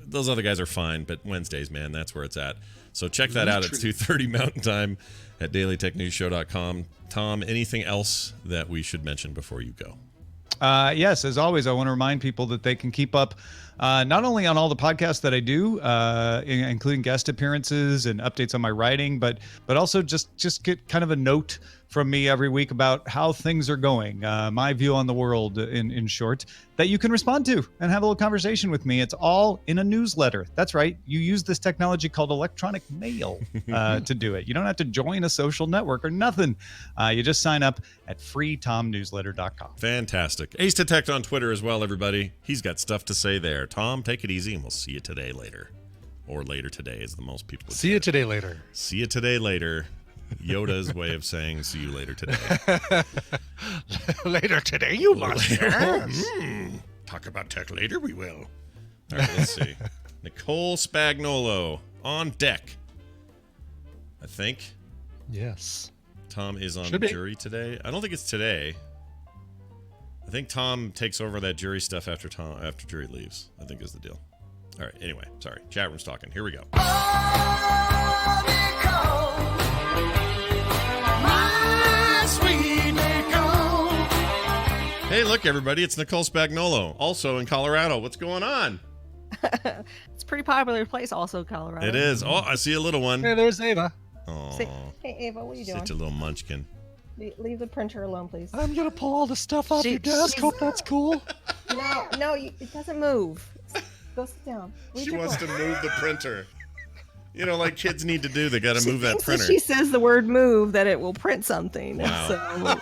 Those other guys are fine, but Wednesdays, man, that's where it's at. So check that out at 2:30 Mountain Time at dailytechnewsshow.com. Tom, anything else that we should mention before you go? Yes, as always, I want to remind people that they can keep up not only on all the podcasts that I do, including guest appearances and updates on my writing, but also just get kind of a note from me every week about how things are going, my view on the world in short, that you can respond to and have a little conversation with me. It's all in a newsletter. That's right. You use this technology called electronic mail to do it. You don't have to join a social network or nothing. You just sign up at freetomnewsletter.com. Fantastic. Ace Detect on Twitter as well, everybody. He's got stuff to say there. Tom, take it easy, and we'll see you today later. Or later today, as the most people would say. See you today later. See you today later. Yoda's way of saying see you later today. Later today, you monster. Talk about tech later, we will. All right, let's see. Nicole Spagnolo on deck. I think. Yes. Tom is on Should the be. jury today. I don't think it's today. I think Tom takes over that jury stuff after jury leaves, I think is the deal. All right, anyway, sorry. Chat room's talking. Here we go. Hey, look, everybody. It's Nicole Spagnolo, also in Colorado. What's going on? It's a pretty popular place, also Colorado. It is. Oh, I see a little one. Hey, there's Ava. Oh, Hey, Ava, what are you doing? such a little munchkin. Leave the printer alone, please. I'm going to pull all the stuff off your desk. she's- Hope that's cool. No, it doesn't move. Go sit down. She wants to move the printer. You know, like kids need to do. They got to move that printer. If she says the word move, that it will print something. Wow.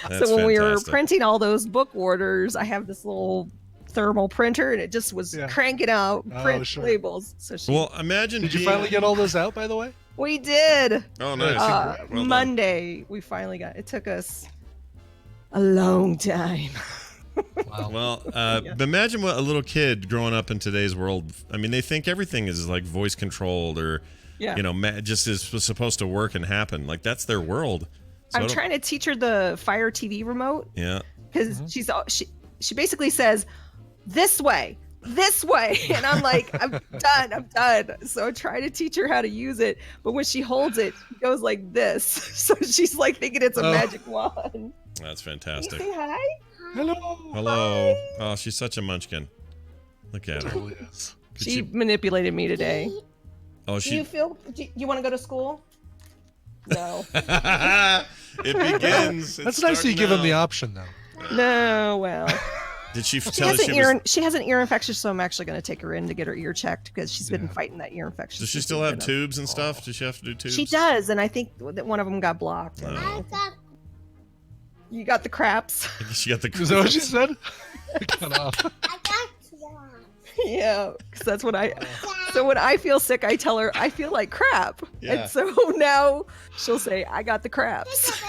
So, when we were printing all those book orders, I have this little thermal printer, and it just was cranking out print labels. So Well, imagine. Did you finally get all those out, by the way? we did. Oh, nice. Well done. Monday, we finally got. It took us a long time. Wow. Well, imagine what a little kid growing up in today's world. I mean, they think everything is like voice controlled or, you know, just is supposed to work and happen. Like that's their world. So I'm trying to teach her the Fire TV remote. Yeah. Because she basically says, this way, and I'm like, I'm done. So I try to teach her how to use it, but when she holds it, it goes like this. So she's like thinking it's a magic wand. That's fantastic. Can you say hi? Hello. Hello. Oh, she's such a munchkin. Look at her. Totally is. She manipulated me today. Oh, Do you want to go to school? No. It begins. That's nice that you give him the option, though. No, well. Did she She tell has, us she has an ear infection, so I'm actually going to take her in to get her ear checked because she's been fighting that ear infection. Does she still have tubes and stuff? Does she have to do tubes? She does, and I think that one of them got blocked. Oh. You got the craps. She got the. Is that what she said? Cut off. Yeah, because that's what I. So when I feel sick, I tell her I feel like crap, Yeah. and so now she'll say I got the craps.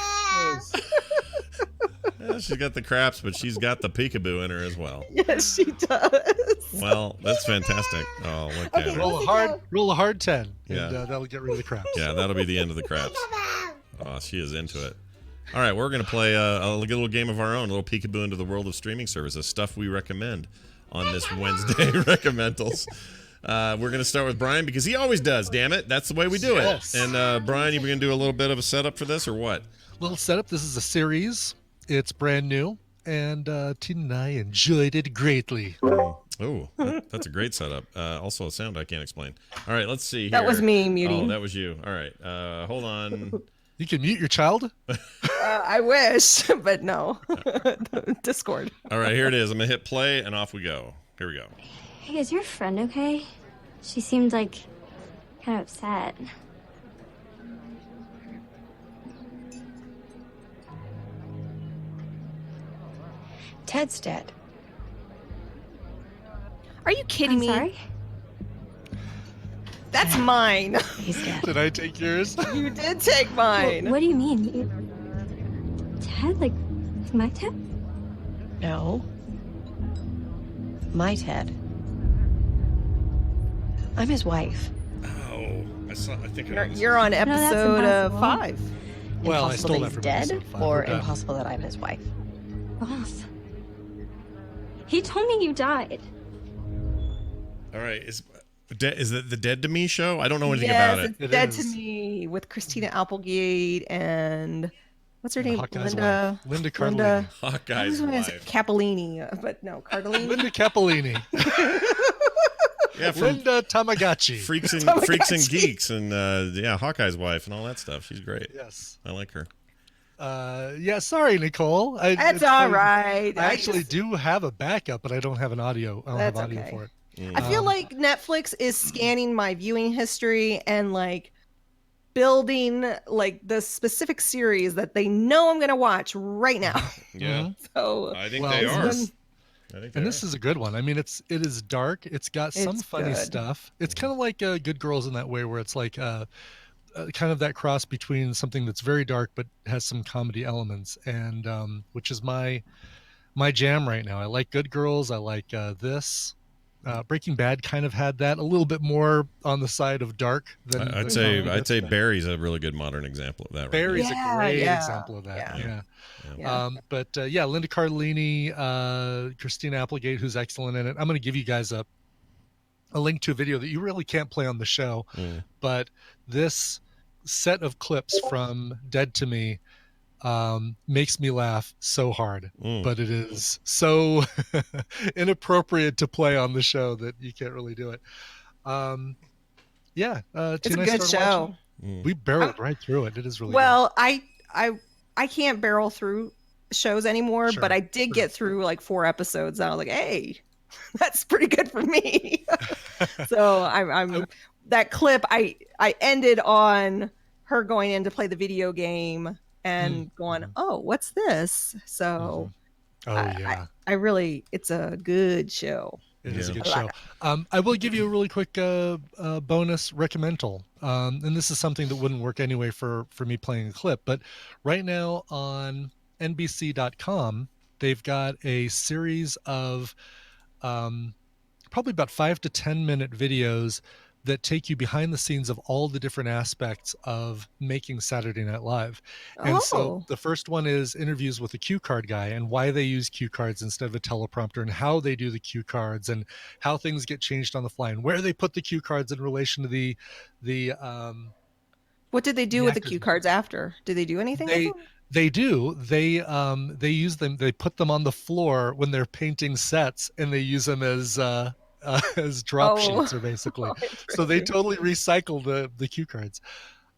Yeah, she's got the craps, but she's got the peekaboo in her as well. Yes, she does. Well, that's fantastic. Oh, look at her. Roll a hard 10, Yeah. and that'll get rid of the craps. Yeah, that'll be the end of the craps. Oh, she is into it. All right, we're going to play a little game of our own, a little peekaboo into the world of streaming services, stuff we recommend on this Wednesday Recommendals. We're going to start with Brian because he always does, damn it. That's the way we do it. Yes. And Brian, you going to do a little bit of a setup for this or what? Little setup. This is a series. It's brand new, and Tina and I enjoyed it greatly. Oh, that's a great setup. Also a sound I can't explain. All right, let's see here. That was me muting. Oh, that was you. All right, hold on. You can mute your child? I wish, but no. Discord. All right, here it is. I'm going to hit play, and off we go. Here we go. Hey, is your friend okay? She seemed like kind of upset. Ted's dead. Are you kidding me? Sorry? That's mine. He's dead. Did I take yours? You did take mine. What do you mean? Ted? Like, my Ted? No. My Ted. I'm his wife. Oh, I think You're on episode impossible. 5. Well, I Impossible stole that that he's from dead, episode 5. or We're done. impossible that I'm his wife. Both. He told me you died. All right, is it the Dead to Me show? I don't know anything Yes, about it. it's Dead to Me with Christina Applegate and what's her name? Hawkeye's Linda. wife. Linda Cardellini. Hawkeye's I was wife. Capellini, but no, Cardellini. Linda Capellini. Yeah, from Linda Tamagotchi. Freaks and Geeks and Hawkeye's wife and all that stuff. She's great. Yes. I like her. Yeah, sorry, Nicole. That's all right. I actually do have a backup, but I don't have an audio. I don't have That's audio okay. for it. I feel like Netflix is scanning my viewing history and like building like the specific series that they know I'm gonna watch right now. Yeah. So I think they are. And this is a good one. I mean, it is dark. It's got some It's funny good. stuff. It's kind of like Good Girls in that way, where it's like kind of that cross between something that's very dark but has some comedy elements, and which is my jam right now. I like Good Girls. I like this. Breaking Bad kind of had that a little bit more on the side of dark than I'd say Barry's a really good modern example of that. Barry's right a great example of that. Yeah. Linda Cardellini, Christina Applegate, who's excellent in it. I'm going to give you guys a link to a video that you really can't play on the show, but this set of clips from Dead to Me makes me laugh so hard, but it is so inappropriate to play on the show that you can't really do it. It's a good show. We barreled right through it. It is really well. I can't barrel through shows anymore, but I did get through like 4 episodes, and I was like, hey, that's pretty good for me. So I'm that clip. I ended on her going in to play the video game and going, oh, what's this? So I really, it's a good show. It is a good show. I will give you a really quick bonus recommendal. And this is something that wouldn't work anyway for me playing a clip. But right now on NBC.com, they've got a series of probably about 5 to 10 minute videos that take you behind the scenes of all the different aspects of making Saturday Night Live. And so the first one is interviews with the cue card guy and why they use cue cards instead of a teleprompter and how they do the cue cards and how things get changed on the fly and where they put the cue cards in relation to the what did they do with the cue cards after? Did they do anything with them? They do. They use them. They put them on the floor when they're painting sets, and they use them as drop sheets, or basically. So they totally recycle the cue cards.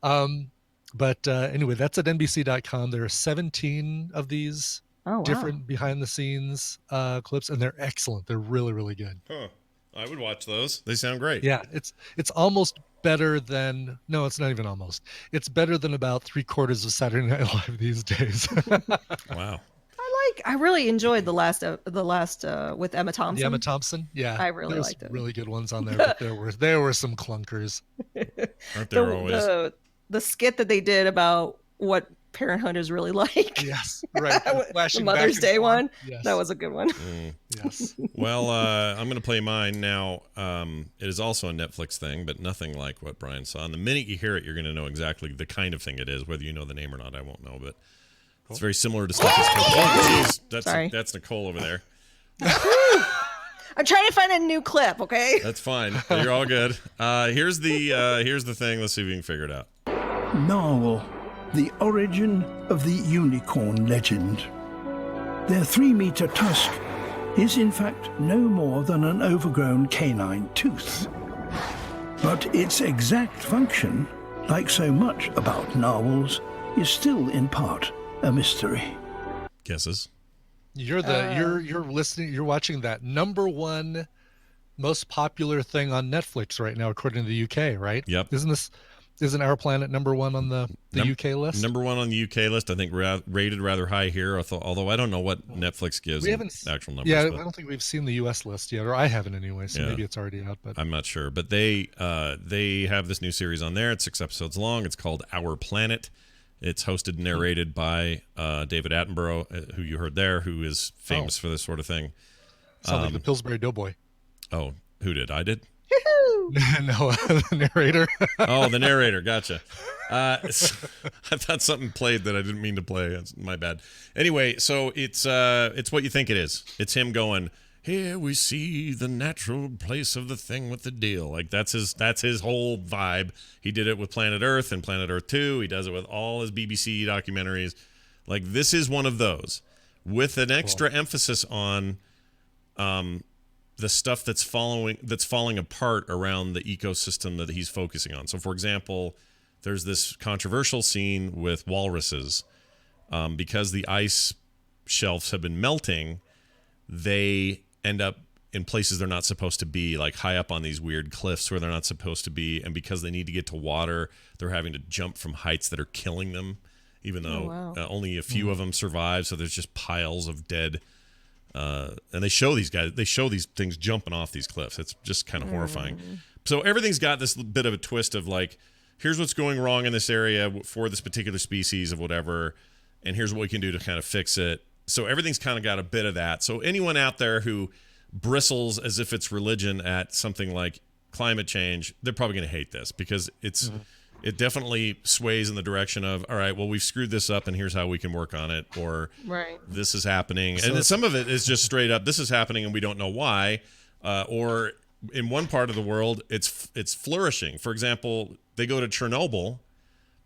Anyway, that's at NBC.com. There are 17 of these different behind the scenes clips, and they're excellent. They're really, really good. Huh. I would watch those. They sound great. Yeah, it's almost better than it's not even almost. It's better than about 3/4 of Saturday Night Live these days. Wow. I really enjoyed the last with Emma Thompson. The Emma Thompson, yeah, I really liked it. Really good ones on there, but there were some clunkers. Aren't there always? The skit that they did about what parenthood is really like. Yes, right. The Mother's Day one. Yes. That was a good one. Yes. Well, I'm going to play mine now. It is also a Netflix thing, but nothing like what Brian saw. And the minute you hear it, you're going to know exactly the kind of thing it is. Whether you know the name or not, I won't know, but. It's very similar to stuff that's Sorry. That's Nicole over there. I'm trying to find a new clip, okay? That's fine. You're all good. Here's the thing. Let's see if we can figure it out. Narwhal, the origin of the unicorn legend. Their 3-meter tusk is in fact no more than an overgrown canine tooth. But its exact function, like so much about narwhals, is still in part a mystery. Guesses? You're listening. You're watching that #1 most popular thing on Netflix right now, according to the UK, right? Yep. Isn't Our Planet #1 on the UK list? #1 on the UK list. I think rated rather high here. Although I don't know what Netflix gives actual numbers. Yeah, I don't think we've seen the US list yet, or I haven't anyway. So maybe it's already out. But I'm not sure. But they have this new series on there. It's 6 episodes long. It's called Our Planet. It's hosted and narrated by David Attenborough, who you heard there, who is famous for this sort of thing. Sounds like the Pillsbury Doughboy. Oh, who did? I did? No, the narrator. Oh, the narrator. Gotcha. I thought something played that I didn't mean to play. That's my bad. Anyway, so it's what you think it is. It's him going, here we see the natural place of the thing with the deal. Like that's his whole vibe. He did it with Planet Earth and Planet Earth 2. He does it with all his BBC documentaries. Like this is one of those with an extra emphasis on the stuff that's falling apart around the ecosystem that he's focusing on. So for example, there's this controversial scene with walruses because the ice shelves have been melting. They end up in places they're not supposed to be, like high up on these weird cliffs where they're not supposed to be. And because they need to get to water, they're having to jump from heights that are killing them, even though only a few of them survive. So there's just piles of dead. And they show these things jumping off these cliffs. It's just kind of horrifying. So everything's got this bit of a twist of like, here's what's going wrong in this area for this particular species of whatever. And here's what we can do to kind of fix it. So everything's kind of got a bit of that. So anyone out there who bristles as if it's religion at something like climate change, they're probably going to hate this because it definitely sways in the direction of, all right, well, we've screwed this up and here's how we can work on it, or this is happening. So and some of it is just straight up, this is happening and we don't know why. Or in one part of the world, it's flourishing. For example, they go to Chernobyl,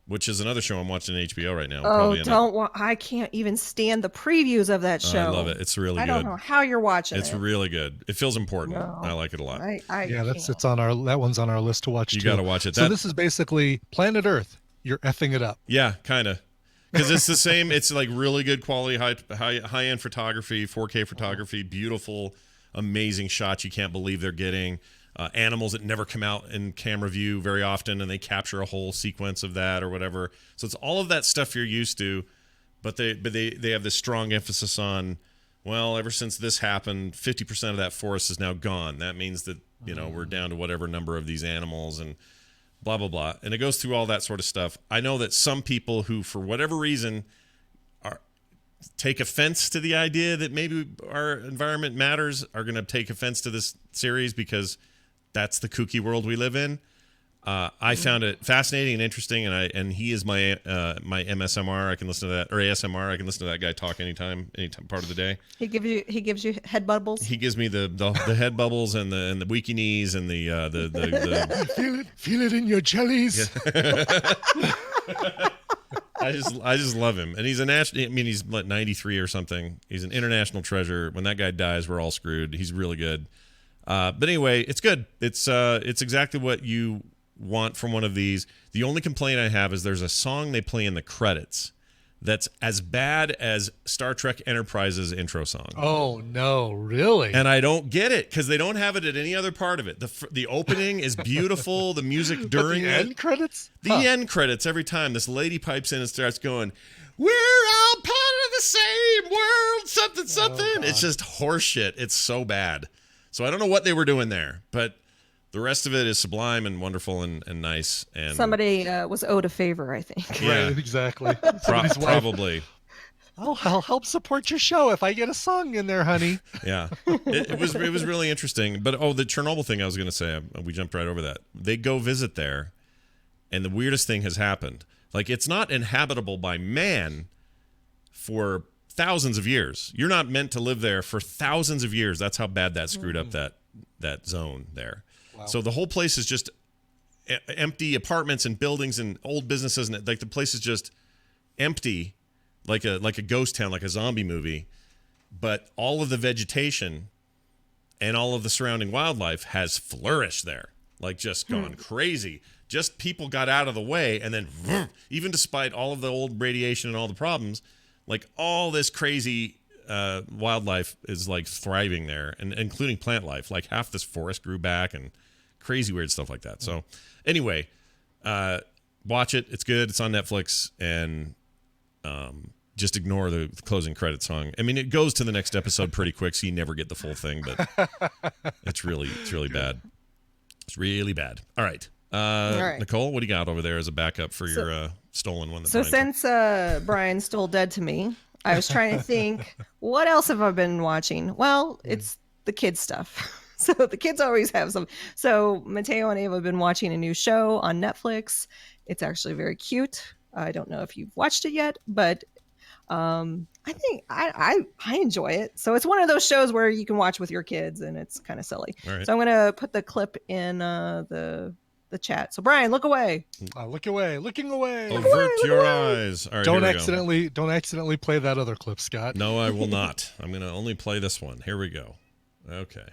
which is another show I'm watching on HBO right now. I can't even stand the previews of that show. I love it. It's really good. I don't know how you're watching It's really good. It feels important. No. I like it a lot. That one's on our list to watch. You got to watch it. So this is basically Planet Earth. You're effing it up. Yeah, kind of. Because it's the same. It's like really good quality, high end photography, 4K photography, beautiful, amazing shots you can't believe they're getting. Animals that never come out in camera view very often, and they capture a whole sequence of that or whatever. So it's all of that stuff you're used to, but they have this strong emphasis on, well, ever since this happened, 50% of that forest is now gone. That means that we're down to whatever number of these animals and blah blah blah. And it goes through all that sort of stuff. I know that some people who, for whatever reason, take offense to the idea that maybe our environment matters are going to take offense to this series because that's the kooky world we live in. I found it fascinating and interesting, and he is my my MSMR. I can listen to that, or ASMR. I can listen to that guy talk any time part of the day. He gives you head bubbles. He gives me the head bubbles and the weaky knees and the feel it in your jellies. I just love him, and he's a national. I mean, he's like 93 or something. He's an international treasure. When that guy dies, we're all screwed. He's really good. But anyway, it's good. It's exactly what you want from one of these. The only complaint I have is there's a song they play in the credits that's as bad as Star Trek Enterprise's intro song. Oh no, really? And I don't get it because they don't have it at any other part of it. The opening is beautiful. The music during the end credits? The end credits every time this lady pipes in and starts going, "We're all part of the same world," something. Oh, it's just horseshit. It's so bad. So I don't know what they were doing there, but the rest of it is sublime and wonderful and nice. And somebody was owed a favor, I think. Yeah. Right, exactly. Probably. I'll help support your show if I get a song in there, honey. Yeah, it was really interesting. But the Chernobyl thing I was going to say, we jumped right over that. They go visit there, and the weirdest thing has happened. Like, it's not inhabitable by man for thousands of years. You're not meant to live there for thousands of years. That's how bad that screwed up that zone there. Wow. So the whole place is just empty apartments and buildings and old businesses, and like the place is just empty, like a ghost town, like a zombie movie. But all of the vegetation and all of the surrounding wildlife has flourished there, like just gone crazy. Just people got out of the way, and then even despite all of the old radiation and all the problems, like all this crazy wildlife is like thriving there, and including plant life. Like half this forest grew back and crazy weird stuff like that. So anyway, watch it. It's good. It's on Netflix, and just ignore the closing credit song. I mean, it goes to the next episode pretty quick, so you never get the full thing, but it's really bad. It's really bad. All right. Nicole, what do you got over there as a backup for your stolen one? So since Brian's still dead to me, I was trying to think, what else have I been watching? Well, it's the kids stuff. So the kids always have some. So Mateo and Ava have been watching a new show on Netflix. It's actually very cute. I don't know if you've watched it yet, but I think I enjoy it. So it's one of those shows where you can watch with your kids, and it's kind of silly. Right. So I'm gonna put the clip in the chat. So Brian, look away. Looking away. Avert your eyes. All right, don't here we don't accidentally play that other clip, Scott. No, I will not. I'm gonna only play this one. Here we go. Okay.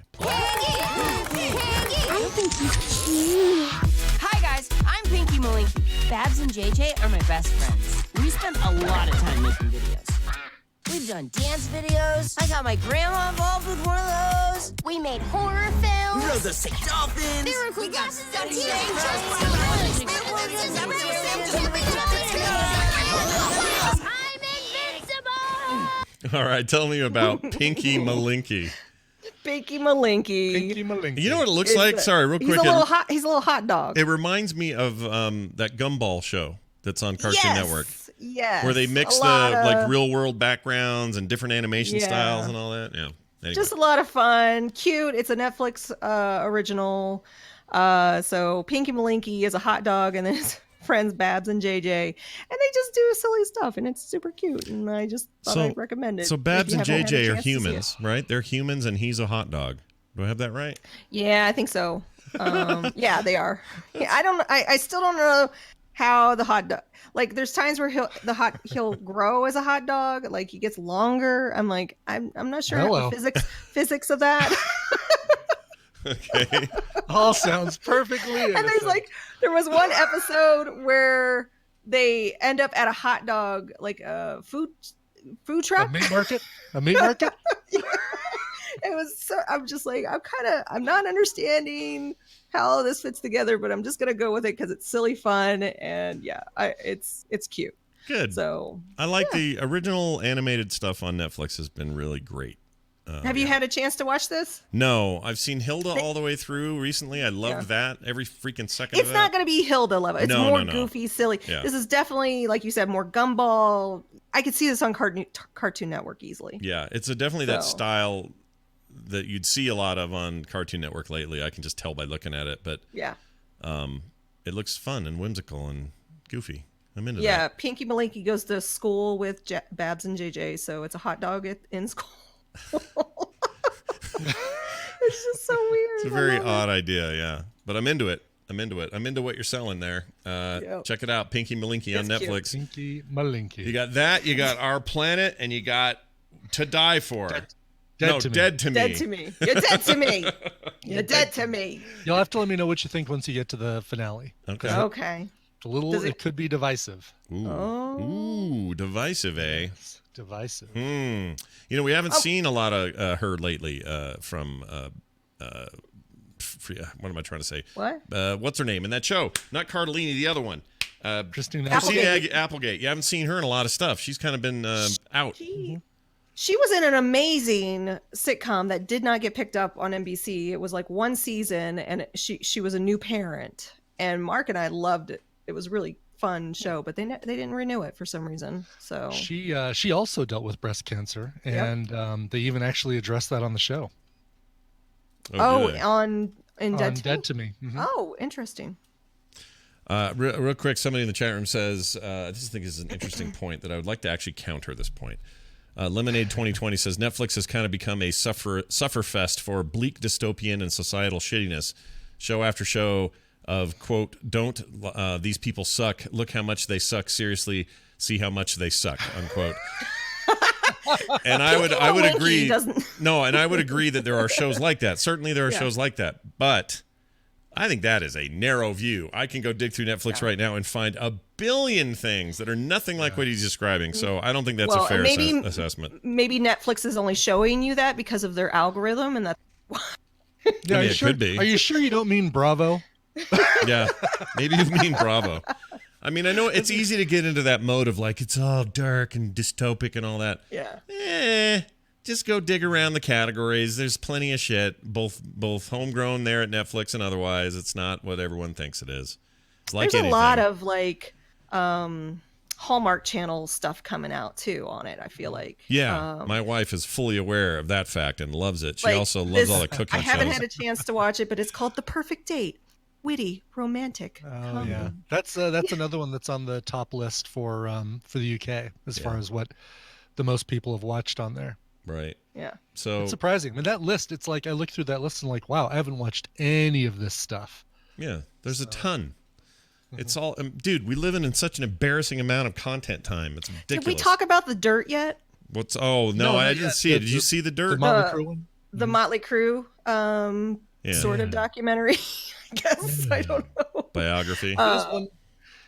Hi guys, I'm Pinky Malinky. Babs and JJ are my best friends. We spend a lot of time making videos. We've done dance videos. I got my grandma involved with one of those. We made horror films. We rode the sick dolphins. There were cool glasses and I'm invincible! All right, tell me about Pinky Malinky. Pinky Malinky. You know what it looks like? Sorry, real quick. He's a little hot dog. It reminds me of that Gumball show that's on Cartoon Network. Yes. Where they mix the like real world backgrounds and different animation styles and all that. Yeah. Anyway. Just a lot of fun, cute. It's a Netflix original. So Pinky Malinky is a hot dog, and then his friends Babs and JJ, and they just do silly stuff, and it's super cute. And I just thought I'd recommend it. So Babs and JJ JJ are humans, right? They're humans, and he's a hot dog. Do I have that right? Yeah, I think so. Yeah, they are. Yeah, I still don't know how the hot dog. Like, there's times where he'll grow as a hot dog. Like, he gets longer. I'm like, I'm not sure how the physics of that. Okay. All sounds perfectly innocent. And there was one episode where they end up at a hot dog, like a food truck. A meat market? A meat market? It was so, I'm just like, I'm not understanding how this fits together, but I'm just going to go with it because it's silly fun. And yeah, it's cute. Good. So I like the original animated stuff on Netflix has been really great. Have you had a chance to watch this? No, I've seen Hilda all the way through recently. I loved that every freaking second of it. It's not going to be Hilda level. It's more goofy, silly. Yeah. This is definitely, like you said, more gumball. I could see this on Cartoon Network easily. Yeah, it's definitely that style that you'd see a lot of on Cartoon Network lately. I can just tell by looking at it, but yeah, it looks fun and whimsical and goofy. I'm into that. Yeah, Pinky Malinky goes to school with Babs and JJ, so it's a hot dog in school. It's just so weird. It's a very odd idea, yeah. But I'm into it. I'm into what you're selling there. Check it out, Pinky Malinky on Netflix. Cute. Pinky Malinky. You got that. You got Our Planet, and you got To Die For. Dead to me. Dead to me. You're dead to me. You're dead to me. You'll have to let me know what you think once you get to the finale. Okay. Okay. It could be divisive. Ooh, divisive, eh? Yes, divisive. You know, we haven't seen a lot of her lately from what am I trying to say? What? What's her name in that show? Not Cardellini, the other one. Christina Applegate. You haven't seen her in a lot of stuff. She's kind of been out. She was in an amazing sitcom that did not get picked up on NBC. It was like one season, and she was a new parent. And Mark and I loved it. It was a really fun show, but they didn't renew it for some reason. So she also dealt with breast cancer, and they even actually addressed that on the show. On Dead to Me. Mm-hmm. Oh, interesting. Real quick, somebody in the chat room says, I just think this is an interesting point that I would like to actually counter this point. Lemonade 2020 says Netflix has kind of become a sufferfest for bleak dystopian and societal shittiness. Show after show of, quote, don't these people suck. Look how much they suck. Seriously, see how much they suck, unquote. And I would agree. No, and I would agree that there are shows like that. Certainly there are shows like that. But I think that is a narrow view. I can go dig through Netflix right now and find a billion things that are nothing like what he's describing. So I don't think that's a fair assessment. Maybe Netflix is only showing you that because of their algorithm, and that's yeah, it could be. Are you sure you don't mean Bravo? Yeah, maybe you mean Bravo. I mean, I know it's easy to get into that mode of like it's all dark and dystopic and all that. Yeah. Just go dig around the categories. There's plenty of shit, both homegrown there at Netflix and otherwise. It's not what everyone thinks it is. It's like There's anything. a lot of like Hallmark Channel stuff coming out too on it, I feel like. Yeah, my wife is fully aware of that fact and loves it. She also loves all the cooking shows. I haven't had a chance to watch it, but it's called The Perfect Date. Witty, romantic. Oh yeah, that's another one that's on the top list for the UK as far as what the most people have watched on there. Right. Yeah. So it's surprising. I mean, that list, it's like I look through that list and like, wow, I haven't watched any of this stuff. Yeah, there's a ton. It's all, dude. We live in such an embarrassing amount of content time. It's ridiculous. Did we talk about The Dirt yet? What's? Oh no, I didn't see it. Did you see The Dirt? The Motley Crue one. The Motley Crue, sort of documentary. I guess I don't know. Biography.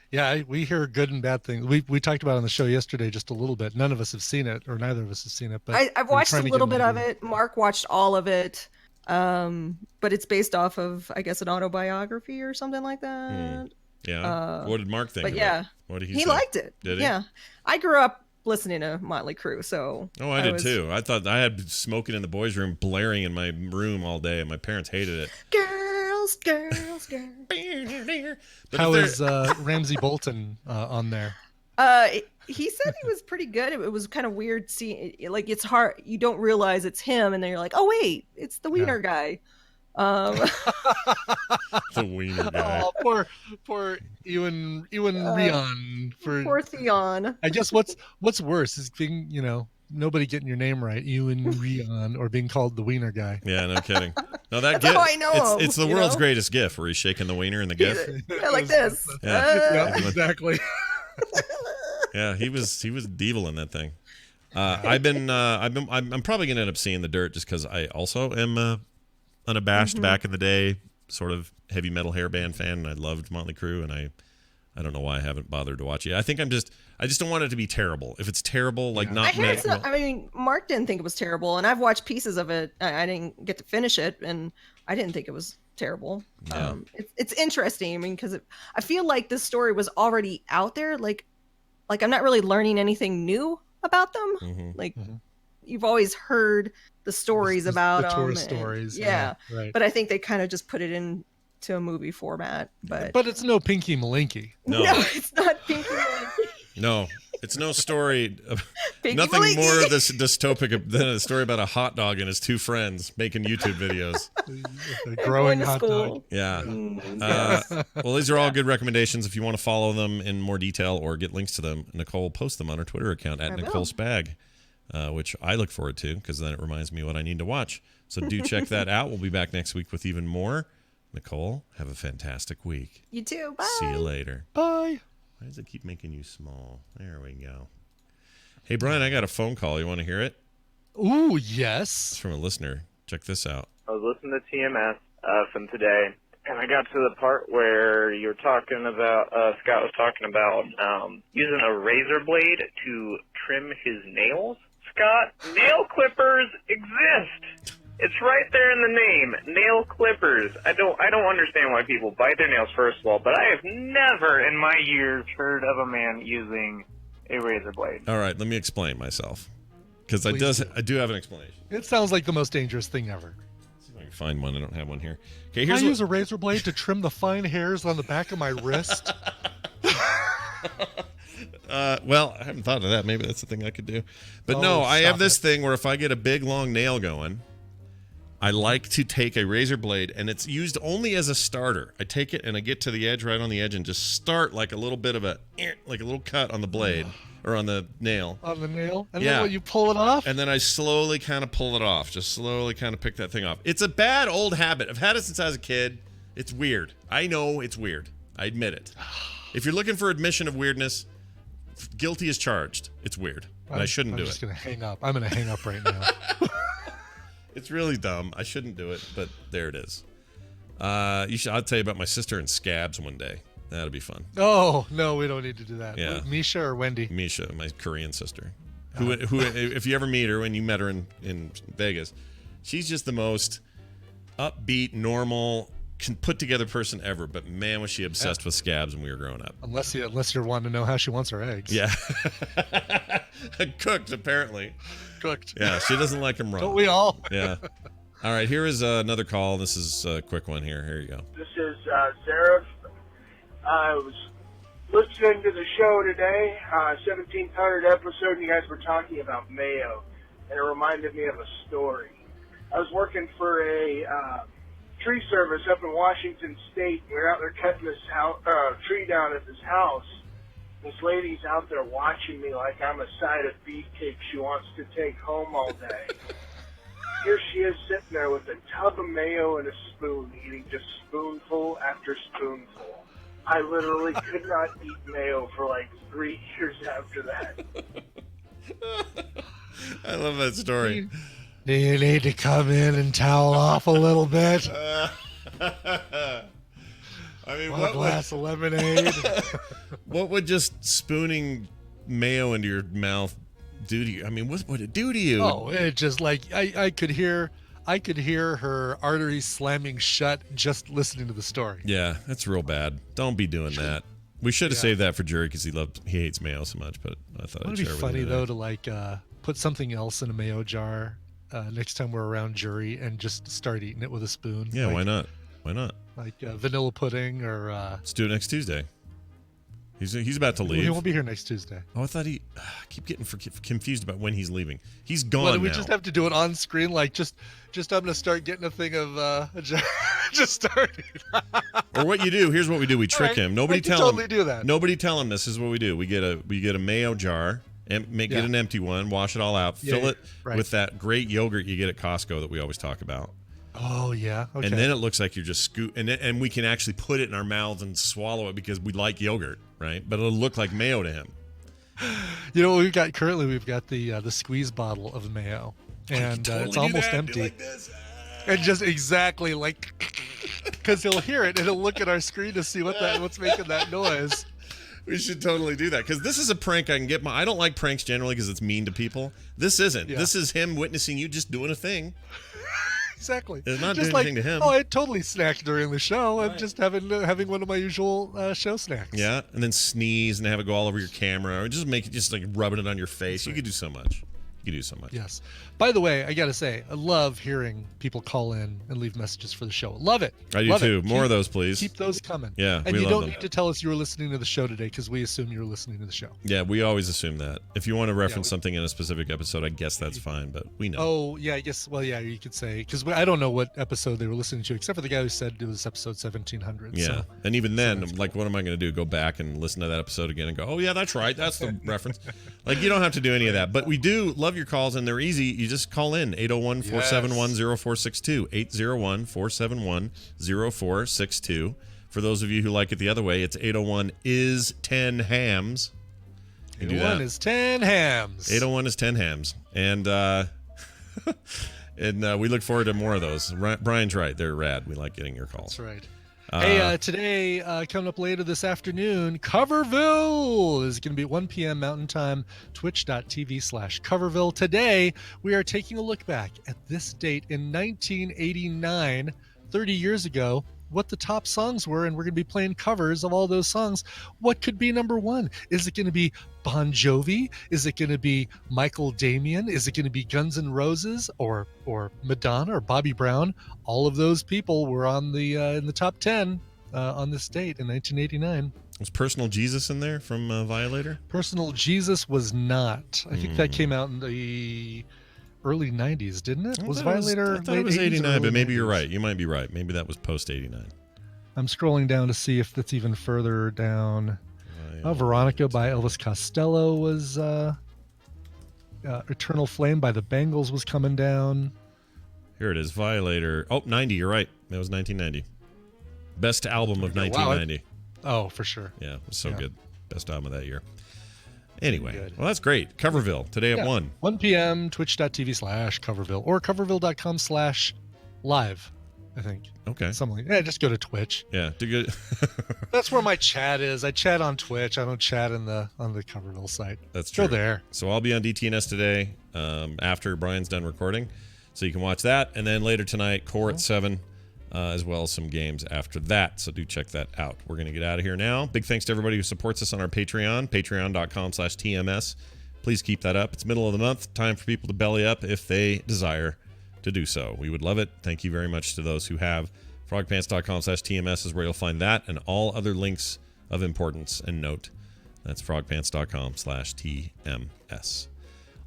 Yeah, we hear good and bad things. We talked about it on the show yesterday just a little bit. None of us have seen it, or neither of us have seen it. But I've watched a little bit of it. Mark watched all of it. But it's based off of, I guess, an autobiography or something like that. Yeah. What did Mark think? But of yeah, it? What did he he say? liked it. Did he? Yeah, I grew up listening to Motley Crue, so. Oh, I did too. I thought I had smoking in the boys' room, blaring in my room all day, and my parents hated it. Girls. How is Ramsey Bolton on there? He said he was pretty good. It was kind of weird seeing, like, it's hard. You don't realize it's him, and then you're like, oh wait, it's the wiener guy. The wiener guy. Oh, poor Ewan Rion. Poor Theon. I guess what's worse is being, nobody getting your name right, Ewan Rion, or being called the wiener guy. Yeah, no kidding. No, that That's gif. how I know him, It's the world's greatest gif where he's shaking the wiener in the gif. Yeah, like this. Yeah, exactly. Yeah, he was devil in that thing. I'm probably gonna end up seeing The Dirt just because I also am unabashed back in the day sort of heavy metal hair band fan, and I loved Motley Crue, and I don't know why I haven't bothered to watch it. I think I just don't want it to be terrible. If it's terrible, like not. I mean, Mark didn't think it was terrible, and I've watched pieces of it. I didn't get to finish it, and I didn't think it was terrible. Yeah. It's interesting. I mean, because I feel like this story was already out there. Like I'm not really learning anything new about them. You've always heard the stories about the them. tourist stories. Yeah. Right. But I think they kind of just put it into a movie format. But it's no Pinky Malinky. No, it's not Pinky Malinky. No, it's no story. Pinky Nothing Malinky. more dystopic than a story about a hot dog and his two friends making YouTube videos. Growing to hot school. dog. Yeah. Well, these are all good recommendations. If you want to follow them in more detail or get links to them, Nicole posts them on her Twitter account at Nicole Spag, which I look forward to because then it reminds me what I need to watch. So do check that out. We'll be back next week with even more. Nicole, have a fantastic week. You too. Bye. See you later. Bye. Why does it keep making you small? There we go. Hey, Brian, I got a phone call. You want to hear it? Ooh, yes. It's from a listener. Check this out. I was listening to TMS from today, and I got to the part where you were talking about, Scott was talking about using a razor blade to trim his nails. Scott, nail clippers exist. It's right there in the name, nail clippers. I don't understand why people bite their nails, first of all, but I have never in my years heard of a man using a razor blade. All right, let me explain myself, because I do have an explanation. It sounds like the most dangerous thing ever. See if I can find one. I don't have one here. Okay, I use a razor blade to trim the fine hairs on the back of my wrist. Well, I haven't thought of that. Maybe that's the thing I could do. But no, I have this thing where if I get a big, long nail going, I like to take a razor blade, and it's used only as a starter. I take it and I get to the edge, right on the edge, and just start like a little bit of like a little cut on the blade or on the nail. On the nail? And then you pull it off? And then I slowly kind of pull it off. Just slowly kind of pick that thing off. It's a bad old habit. I've had it since I was a kid. It's weird. I know it's weird. I admit it. If you're looking for admission of weirdness, guilty as charged. It's weird. And I shouldn't do it. I'm just going to hang up. I'm going to hang up right now. It's really dumb. I shouldn't do it, but there it is. I'll tell you about my sister and scabs one day. That'll be fun. Oh, no, we don't need to do that. Yeah. Misha or Wendy? Misha, my Korean sister. Who if you ever meet her, when you met her in Vegas, she's just the most upbeat, normal, put together person ever. But man, was she obsessed with scabs when we were growing up. Unless you're wanting to know how she wants her eggs. Yeah. Cooked, apparently. Cooked. Yeah, she doesn't like them raw. Don't we all? Yeah. All right, here is another call. This is a quick one here. Here you go. This is Zareth. I was listening to the show today, 1700 episode, and you guys were talking about mayo, and it reminded me of a story. I was working for a tree service up in Washington State. We were out there cutting this tree down at this house. This lady's out there watching me like I'm a side of beefcake she wants to take home all day. Here she is sitting there with a tub of mayo and a spoon, eating just spoonful after spoonful. I literally could not eat mayo for like 3 years after that. I love that story. Do you need to come in and towel off a little bit? I mean, a glass of lemonade. What would just spooning mayo into your mouth do to you? I mean, what would it do to you? Oh, it just like I could hear her arteries slamming shut just listening to the story. Yeah, that's real bad. Don't be doing that. We should have saved that for Jerry because he hates mayo so much. But I thought It'd I'd be share funny with you though to like put something else in a mayo jar next time we're around Jury and just start eating it with a spoon. Yeah, like, why not? Why not? Like vanilla pudding or let's do it next Tuesday. He's about to leave. He won't be here next Tuesday. Oh, I thought I keep getting confused about when he's leaving. He's gone Well, we now. just have to do it on screen, like just I'm gonna start getting a thing of just starting. Or what you do? Here's what we do: we trick him. Nobody tell totally him. do that. Nobody tell him this is what we do. We get a mayo jar and get an empty one, wash it all out, fill it with that great yogurt you get at Costco that we always talk about. Oh yeah. Okay. And then it looks like you're just and we can actually put it in our mouths and swallow it because we like yogurt, right? But it'll look like mayo to him. You know what we've got currently? We've got the squeeze bottle of mayo, and it's almost empty. Like this. And just exactly like, because he'll hear it and he'll look at our screen to see what's making that noise. We should totally do that because this is a prank I can get. I don't like pranks generally because it's mean to people. This isn't. Yeah. This is him witnessing you just doing a thing. Exactly. It's not just doing like, anything to him. Oh, I totally snacked during the show. I'm just having one of my usual show snacks. Yeah, and then sneeze and have it go all over your camera, or just like rubbing it on your face. You could do so much. You could do so much. Yes. By the way, I gotta say, I love hearing people call in and leave messages for the show. Love it. I do Love too. it. More of those, please. Keep those coming. Yeah, and we you love don't them. need to tell us you were listening to the show today because we assume you were listening to the show. Yeah, we always assume that. If you want to reference something in a specific episode, I guess that's fine, but we know. Oh, yeah, I guess. Well, yeah, you could say because I don't know what episode they were listening to, except for the guy who said it was episode 1700. Yeah, so. and even then, like, what am I going to do? Go back and listen to that episode again and go, oh, yeah, that's right. That's the reference. Like, you don't have to do any of that. But we do love your calls, and they're easy. You just call in 801-471-0462, 801-471-0462. For those of you who like it the other way, it's 801-is-10-hams. You do that. 801 is 10 hams. 801 is 10 hams. And and we look forward to more of those. Brian's right. They're rad. We like getting your calls. That's right. Hey, today, coming up later this afternoon, Coverville is going to be at 1 p.m. Mountain Time, twitch.tv/Coverville. Today, we are taking a look back at this date in 1989, 30 years ago, what the top songs were, and we're going to be playing covers of all those songs. What could be number one? Is it going to be Bon Jovi? Is it going to be Michael Damian? Is it going to be Guns N' Roses or Madonna or Bobby Brown? All of those people were on the in the top 10 on this date in 1989. Was Personal Jesus in there from Violator? Personal Jesus was not. I think that came out in the early 90s, didn't it? Was Violator I thought it was 89, but maybe you're right. You might be right. Maybe that was post 89. I'm scrolling down to see if that's even further down. Veronica by Elvis Costello was Eternal Flame by the Bangles was coming down. Here it is, Violator. Oh, 90, you're right. That was 1990. Best album of 1990. Oh, for sure. Yeah, it was so good. Best album of that year. Anyway, well, that's great. Coverville, today at 1. 1 p.m., twitch.tv/Coverville or coverville.com/live, I think. Okay. Something like that. Yeah, just go to Twitch. Yeah, do good. That's where my chat is. I chat on Twitch. I don't chat on the Coverville site. That's true. Go there. So I'll be on DTNS today after Brian's done recording. So you can watch that. And then later tonight, Core at 7. As well as some games after that. So do check that out. We're going to get out of here now. Big thanks to everybody who supports us on our Patreon, patreon.com/TMS. Please keep that up. It's middle of the month. Time for people to belly up if they desire to do so. We would love it. Thank you very much to those who have. Frogpants.com/TMS is where you'll find that and all other links of importance and note. That's frogpants.com/TMS.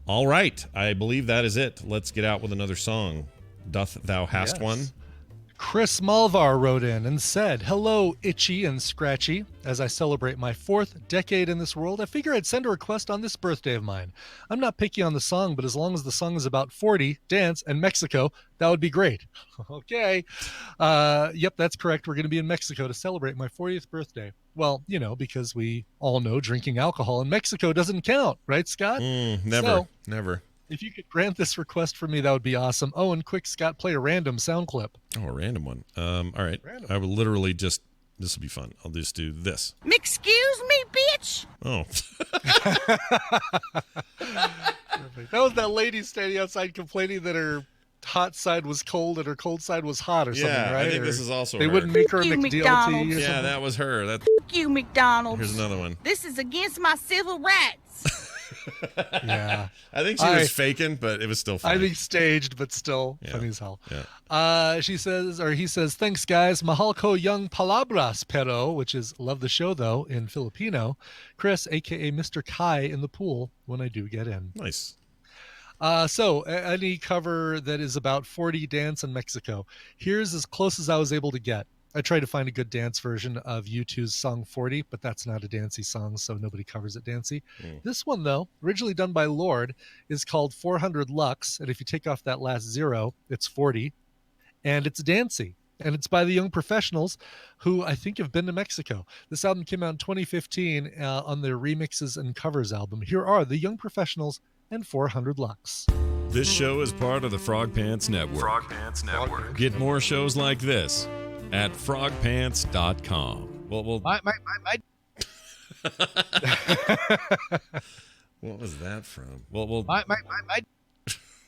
All right. I believe that is it. Let's get out with another song. Doth Thou Hast One? Chris Malvar wrote in and said, "Hello, Itchy and Scratchy. As I celebrate my 4th decade in this world, I figure I'd send a request on this birthday of mine. I'm not picky on the song, but as long as the song is about 40, dance, and Mexico, that would be great." Okay. Yep, that's correct. We're going to be in Mexico to celebrate my 40th birthday. Well, because we all know drinking alcohol in Mexico doesn't count, right, Scott? Never. If you could grant this request for me, that would be awesome. Oh, and quick, Scott, play a random sound clip. Oh, a random one. All right. Random. I will literally just, this will be fun. I'll just do this. Excuse me, bitch. Oh. That was that lady standing outside complaining that her hot side was cold and her cold side was hot or something, right? I think this is also They her. wouldn't make her a You, McDLT McDonald's. or Yeah, something. that was her. You, McDonald's. Here's another one. This is against my civil rights. Yeah. I think she was faking, but it was still funny. I think staged, but still funny as hell. Yeah. She says, or he says, thanks, guys. Mahal ko yung palabras, pero, which is love the show, though, in Filipino. Chris, a.k.a. Mr. Kai, in the pool when I do get in. Nice. So, any cover that is about 40 dance in Mexico. Here's as close as I was able to get. I tried to find a good dance version of U2's song 40, but that's not a dancey song, so nobody covers it dancey. This one, though, originally done by Lorde, is called 400 Lux, and if you take off that last zero, it's 40, and it's dancey. And it's by the Young Professionals, who I think have been to Mexico. This album came out in 2015 on their Remixes and Covers album. Here are the Young Professionals and 400 Lux. This show is part of the Frog Pants Network. Frog Pants Network. Get more shows like this at frogpants.com. Well, My. What was that from? Well. Back. Back.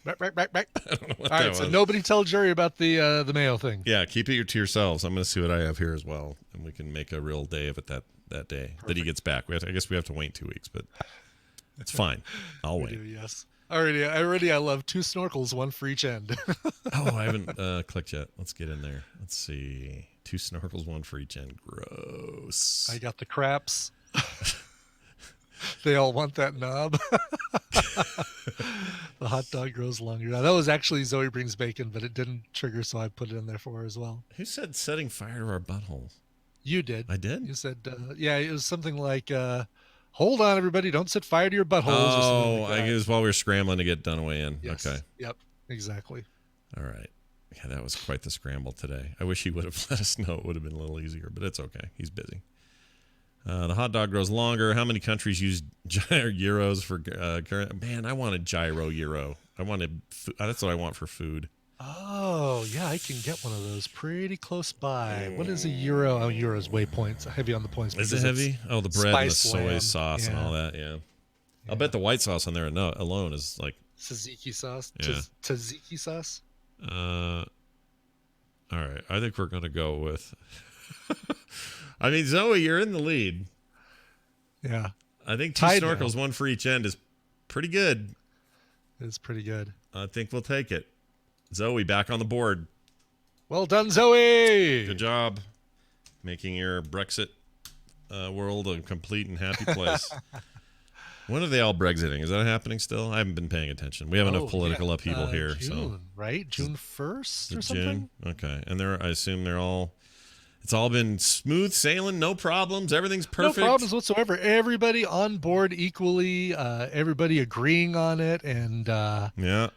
All right, so nobody tell Jerry about the Mayo thing. Yeah, keep it to yourselves. I'm going to see what I have here as well, and we can make a real day of it that day that he gets back. I guess we have to wait 2 weeks, but it's fine. I'll wait. Yes. Already, I love 2 snorkels, 1 for each end. Oh, I haven't clicked yet. Let's get in there. Let's see. 2 snorkels, 1 for each end. Gross. I got the craps. They all want that knob. The hot dog grows longer. Now, that was actually Zoe Brings Bacon, but it didn't trigger, so I put it in there for her as well. Who said setting fire to our buttholes? You did. I did? You said, yeah, it was something like, hold on, everybody, don't set fire to your buttholes. Oh, I guess while we were scrambling to get Dunaway in. Yes. Okay. Yep, exactly. All right. Yeah, that was quite the scramble today. I wish he would have let us know. It would have been a little easier, but it's okay. He's busy. The hot dog grows longer. How many countries use gyros for man, I wanted gyro euro. I wanted that's what I want for food. Oh, yeah, I can get one of those pretty close by. What is a euro? Oh, euro's way points. Heavy on the points. Is it heavy? Oh, the bread and the soy lamb. sauce and all that, yeah. I'll bet the white sauce on there alone is like tzatziki sauce. Yeah. Tzatziki sauce. All right. I think we're going to go with I mean, Zoe, you're in the lead. Yeah. I think 2 snorkels, 1 for each end is pretty good. It's pretty good. I think we'll take it. Zoe, back on the board. Well done, Zoe. Good job making your Brexit world a complete and happy place. When are they all Brexiting? Is that happening still? I haven't been paying attention. We have enough political upheaval here. June, right? June 1st or something? June? Okay. And I assume it's all been smooth sailing, no problems. Everything's perfect. No problems whatsoever. Everybody on board equally. Everybody agreeing on it, and yeah,